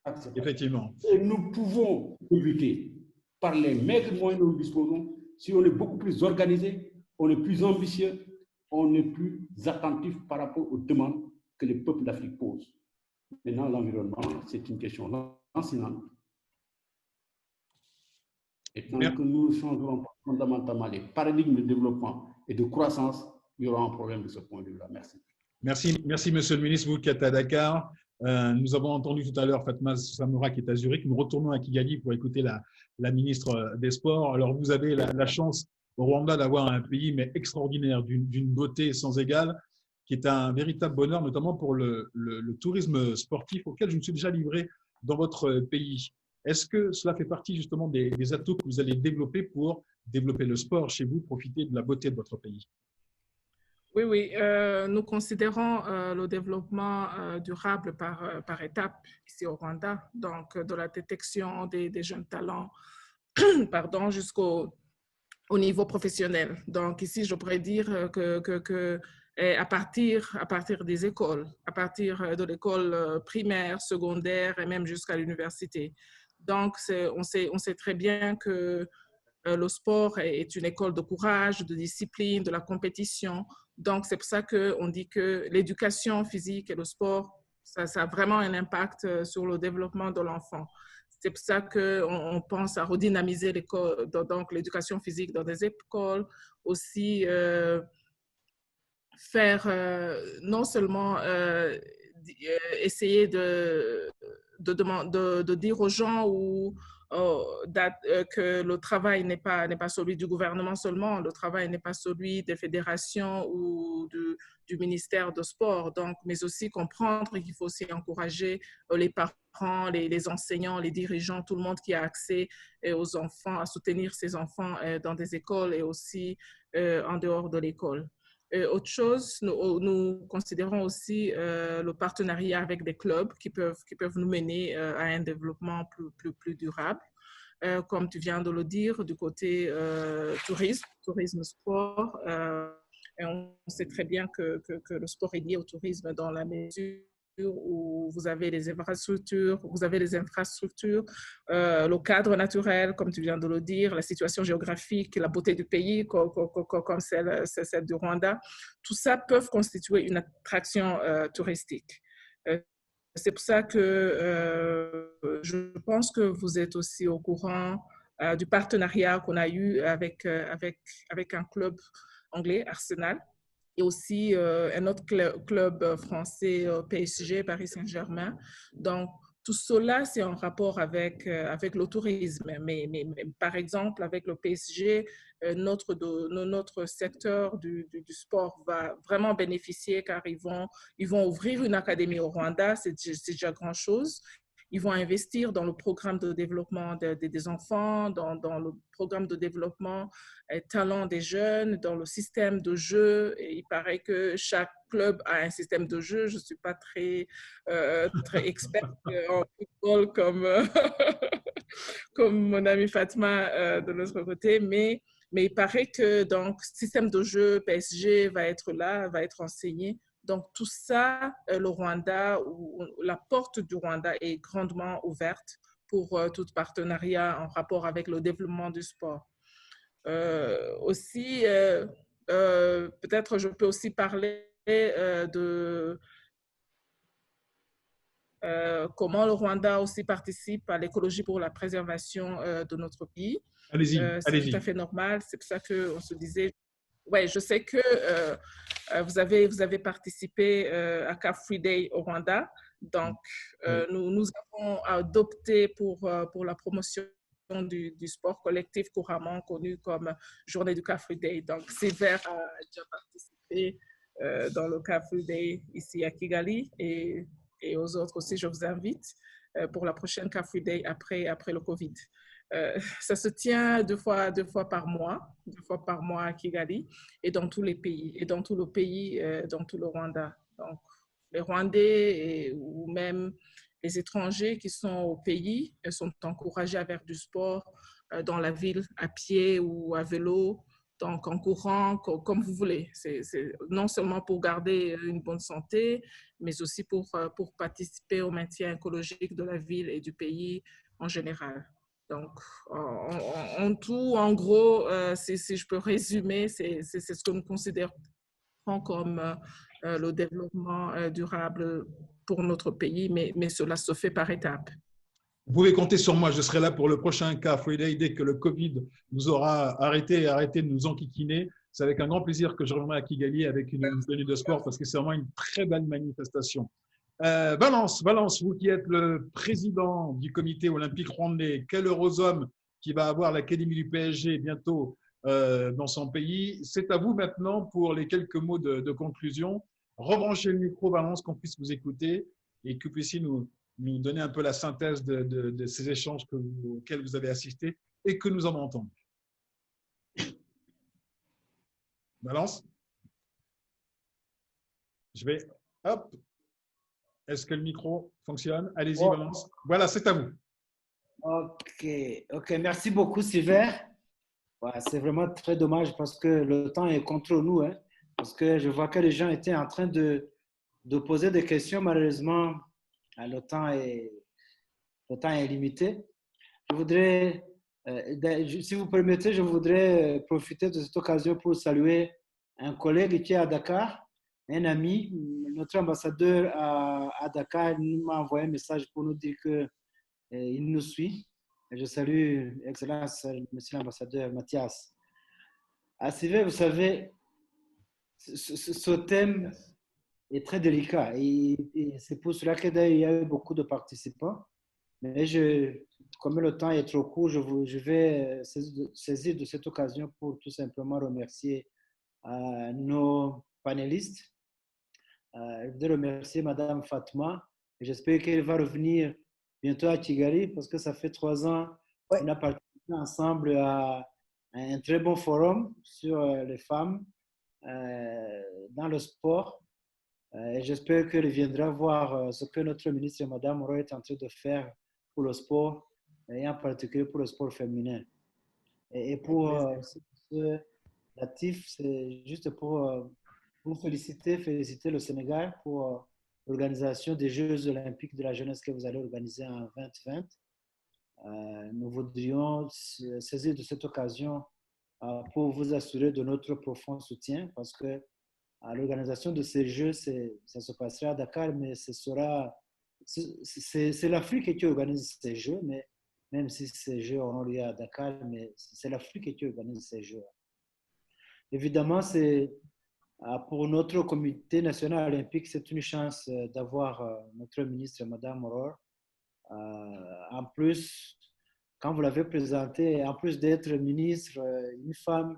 acceptable. Effectivement. Et nous pouvons éviter, par les maigres moyens dont nous disposons, si on est beaucoup plus organisé, on est plus ambitieux, on est plus attentif par rapport aux demandes que les peuples d'Afrique posent. Maintenant, l'environnement, c'est une question lancinante. Et tant que nous changerons fondamentalement les paradigmes de développement et de croissance, il y aura un problème de ce point de vue-là. Merci. Merci, monsieur le ministre, vous qui êtes à Dakar. Nous avons entendu tout à l'heure Fatma Samoura qui est à Zurich. Nous retournons à Kigali pour écouter la ministre des Sports. Alors, vous avez la chance au Rwanda d'avoir un pays mais extraordinaire, d'une beauté sans égale, qui est un véritable bonheur, notamment pour le tourisme sportif auquel je me suis déjà livré dans votre pays. Est-ce que cela fait partie justement des atouts que vous allez développer pour développer le sport chez vous, profiter de la beauté de votre pays? Oui, nous considérons le développement durable par étapes ici au Rwanda, donc de la détection des jeunes talents jusqu'au niveau professionnel. Donc ici, je pourrais dire que à partir des écoles, à partir de l'école primaire, secondaire et même jusqu'à l'université. Donc, on sait très bien que le sport est une école de courage, de discipline, de la compétition. Donc, c'est pour ça qu'on dit que l'éducation physique et le sport, ça a vraiment un impact sur le développement de l'enfant. C'est pour ça qu'on pense à redynamiser donc l'éducation physique dans des écoles, aussi faire non seulement essayer de dire aux gens ou que le travail n'est pas celui du gouvernement seulement, le travail n'est pas celui des fédérations ou du ministère de sport, donc, mais aussi comprendre qu'il faut aussi encourager les parents, les enseignants, les dirigeants, tout le monde qui a accès aux enfants, à soutenir ses enfants dans des écoles et aussi en dehors de l'école. Autre chose, nous considérons aussi le partenariat avec des clubs qui peuvent nous mener à un développement plus durable. Comme tu viens de le dire, du côté tourisme, sport. Et on sait très bien que le sport est lié au tourisme dans la mesure où vous avez les infrastructures, le cadre naturel, comme tu viens de le dire, la situation géographique, la beauté du pays, comme celle du Rwanda. Tout ça peut constituer une attraction touristique. C'est pour ça que je pense que vous êtes aussi au courant du partenariat qu'on a eu avec un club anglais, Arsenal, et aussi un autre club français, PSG, Paris Saint-Germain. Donc, tout cela, c'est en rapport avec le tourisme. Mais par exemple, avec le PSG, notre secteur du sport va vraiment bénéficier car ils vont ouvrir une académie au Rwanda, c'est déjà grand chose. Ils vont investir dans le programme de développement des enfants, dans le programme de développement talent des jeunes, dans le système de jeu. Et il paraît que chaque club a un système de jeu. Je ne suis pas très experte en football comme mon amie Fatma de l'autre côté, mais il paraît que donc système de jeu PSG va être là, va être enseigné. Donc, tout ça, le Rwanda, la porte du Rwanda est grandement ouverte pour tout partenariat en rapport avec le développement du sport. Aussi, peut-être je peux aussi parler de comment le Rwanda aussi participe à l'écologie pour la préservation de notre pays. Allez-y, C'est tout à fait normal. C'est pour ça qu'on se disait, ouais, je sais que vous avez participé à Car Free Day au Rwanda. Donc, nous avons adopté pour la promotion du sport collectif couramment connu comme Journée du Car Free Day. Donc, Silver a déjà participé dans le Car Free Day ici à Kigali et aux autres aussi, je vous invite pour la prochaine Car Free Day après le Covid. Ça se tient deux fois par mois à Kigali et dans tous les pays, et dans tout le pays, dans tout le Rwanda. Donc, les Rwandais ou même les étrangers qui sont au pays sont encouragés à faire du sport dans la ville, à pied ou à vélo, donc en courant, comme vous voulez. C'est non seulement pour garder une bonne santé, mais aussi pour participer au maintien écologique de la ville et du pays en général. Donc, en tout, en gros, si je peux résumer, c'est ce que nous considérons comme le développement durable pour notre pays, mais cela se fait par étapes. Vous pouvez compter sur moi, je serai là pour le prochain Car Free Day dès que le Covid nous aura arrêté de nous enquiquiner. C'est avec un grand plaisir que je reviendrai à Kigali avec une tenue de sport parce que c'est vraiment une très belle manifestation. Valence, vous qui êtes le président du comité olympique rwandais, quel heureux homme qui va avoir l'académie du PSG bientôt dans son pays. C'est à vous maintenant pour les quelques mots de conclusion. Rebranchez le micro, Valence, qu'on puisse vous écouter et que vous puissiez nous donner un peu la synthèse de ces échanges auxquels vous avez assisté et que nous avons entendus. Valence, je vais… Hop. Est-ce que le micro fonctionne? Allez-y, Valence. Voilà, c'est à vous. Ok. Merci beaucoup, Silver. Ouais, c'est vraiment très dommage parce que le temps est contre nous. Hein, parce que je vois que les gens étaient en train de poser des questions. Malheureusement, le temps est limité. Je voudrais, si vous permettez, je voudrais profiter de cette occasion pour saluer un collègue qui est à Dakar, un ami, notre ambassadeur à Dakar, il m'a envoyé un message pour nous dire qu'il nous suit. Et je salue, Excellence, Monsieur l'ambassadeur Mathias. À Sylvain, vous savez, ce thème est très délicat et c'est pour cela qu'il y a eu beaucoup de participants. Mais comme le temps est trop court, je vais saisir de cette occasion pour tout simplement remercier nos panélistes. Je voudrais remercier Madame Fatma. J'espère qu'elle va revenir bientôt à Kigali parce que ça fait 3 ans qu'on a participé ensemble à un très bon forum sur les femmes dans le sport. J'espère qu'elle viendra voir ce que notre ministre, Madame Moreau, est en train de faire pour le sport, et en particulier pour le sport féminin. Et pour ce natif, c'est juste pour féliciter le Sénégal pour l'organisation des Jeux olympiques de la jeunesse que vous allez organiser en 2020. Nous voudrions saisir de cette occasion pour vous assurer de notre profond soutien parce que l'organisation de ces Jeux, ça se passera à Dakar, mais c'est l'Afrique qui organise ces Jeux, mais même si ces Jeux auront lieu à Dakar, mais c'est l'Afrique qui organise ces Jeux. Évidemment, pour notre comité national olympique, c'est une chance d'avoir notre ministre, Madame Aurore. En plus, quand vous l'avez présenté, en plus d'être ministre, une femme,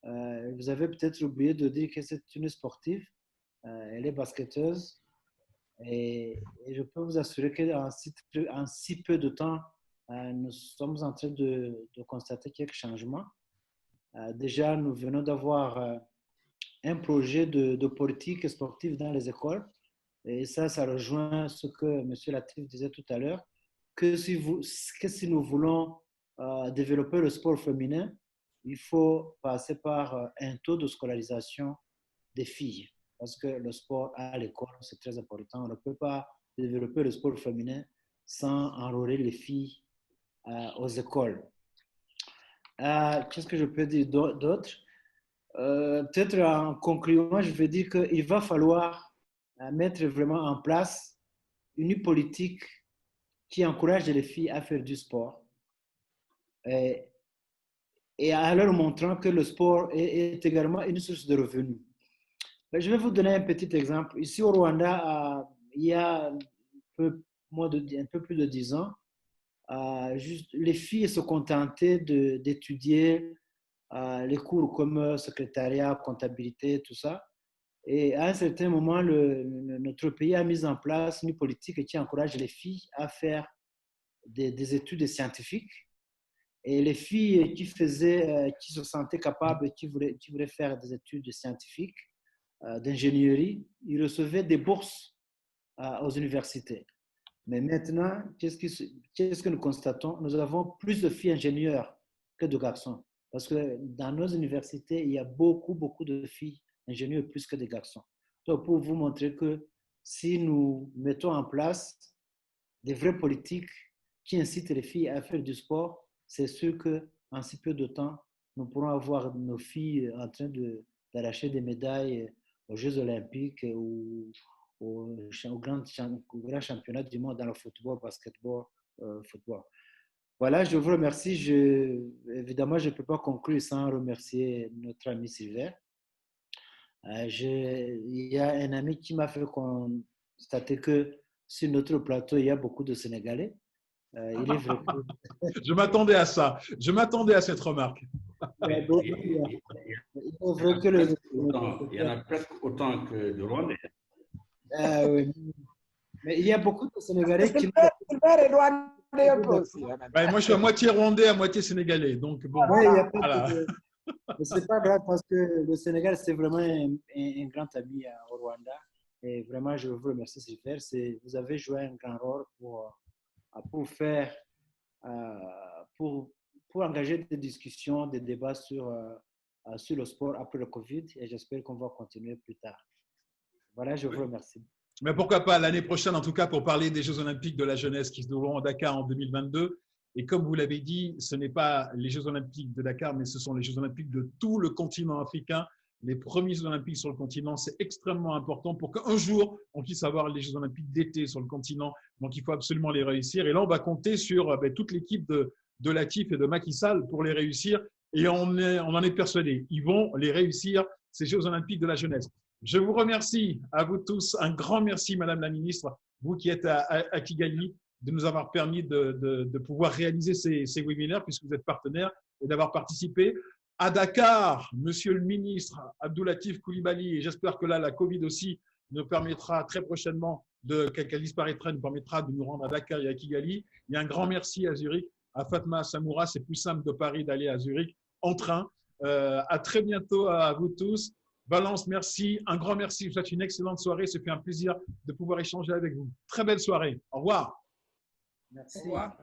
vous avez peut-être oublié de dire que c'est une sportive. Elle est basketteuse. Et je peux vous assurer qu'en si peu de temps, nous sommes en train de constater quelques changements. Déjà, nous venons d'avoir un projet de politique sportive dans les écoles. Et ça rejoint ce que M. Latif disait tout à l'heure, que si nous voulons développer le sport féminin, il faut passer par un taux de scolarisation des filles. Parce que le sport à l'école, c'est très important. On ne peut pas développer le sport féminin sans enrôler les filles aux écoles. Qu'est-ce que je peux dire d'autre? Peut-être en concluant, je vais dire qu'il va falloir mettre vraiment en place une politique qui encourage les filles à faire du sport et à leur montrant que le sport est également une source de revenus. Je vais vous donner un petit exemple. Ici au Rwanda, il y a un peu plus de 10 ans, les filles se contentaient d'étudier les cours comme secrétariat, comptabilité, tout ça. Et à un certain moment, notre pays a mis en place une politique qui encourage les filles à faire des études scientifiques. Et les filles qui se sentaient capables, qui voulaient faire des études scientifiques, d'ingénierie, ils recevaient des bourses aux universités. Mais maintenant, qu'est-ce que nous constatons? Nous avons plus de filles ingénieures que de garçons. Parce que dans nos universités, il y a beaucoup de filles ingénieures plus que des garçons. Donc, pour vous montrer que si nous mettons en place des vraies politiques qui incitent les filles à faire du sport, c'est sûr qu'en si peu de temps, nous pourrons avoir nos filles en train d'arracher des médailles aux Jeux olympiques ou au grand championnat du monde dans le football, basketball, football. Voilà, je vous remercie. Évidemment, je ne peux pas conclure sans remercier notre ami Sylvain. Il y a un ami qui m'a fait constater que sur notre plateau, il y a beaucoup de Sénégalais. Il est vrai que... Je m'attendais à ça. Je m'attendais à cette remarque. Il y en a presque autant que de Rwandais. Oui. Mais il y a beaucoup de Sénégalais qui... Ouais, moi, je suis à moitié rwandais, à moitié sénégalais. Donc, bon, ouais, voilà. Ce n'est pas grave parce que le Sénégal, c'est vraiment un grand ami au Rwanda. Et vraiment, je vous remercie, Sylvain. Vous avez joué un grand rôle pour engager des discussions, des débats sur le sport après le Covid. Et j'espère qu'on va continuer plus tard. Voilà, je vous remercie. Mais pourquoi pas l'année prochaine, en tout cas, pour parler des Jeux olympiques de la jeunesse qui se dérouleront à Dakar en 2022. Et comme vous l'avez dit, ce n'est pas les Jeux olympiques de Dakar, mais ce sont les Jeux olympiques de tout le continent africain. Les premiers Jeux olympiques sur le continent, c'est extrêmement important pour qu'un jour, on puisse avoir les Jeux olympiques d'été sur le continent. Donc, il faut absolument les réussir. Et là, on va compter sur toute l'équipe de Latif et de Macky Sall pour les réussir. Et on en est persuadé. Ils vont les réussir, ces Jeux olympiques de la jeunesse. Je vous remercie à vous tous. Un grand merci, Madame la Ministre, vous qui êtes à Kigali. de nous avoir permis de pouvoir réaliser ces webinaires puisque vous êtes partenaire et d'avoir participé. À Dakar, Monsieur le ministre Abdoulatif Coulibaly, et j'espère que là, la Covid aussi nous permettra très prochainement, qu'elle disparaîtra, nous permettra de nous rendre à Dakar et à Kigali. Et un grand merci à Zurich, à Fatma Samoura. C'est plus simple de Paris d'aller à Zurich en train. À très bientôt à vous tous. Valence, merci. Un grand merci. Je vous souhaite une excellente soirée. Ça fait un plaisir de pouvoir échanger avec vous. Très belle soirée. Au revoir. Merci. Au revoir.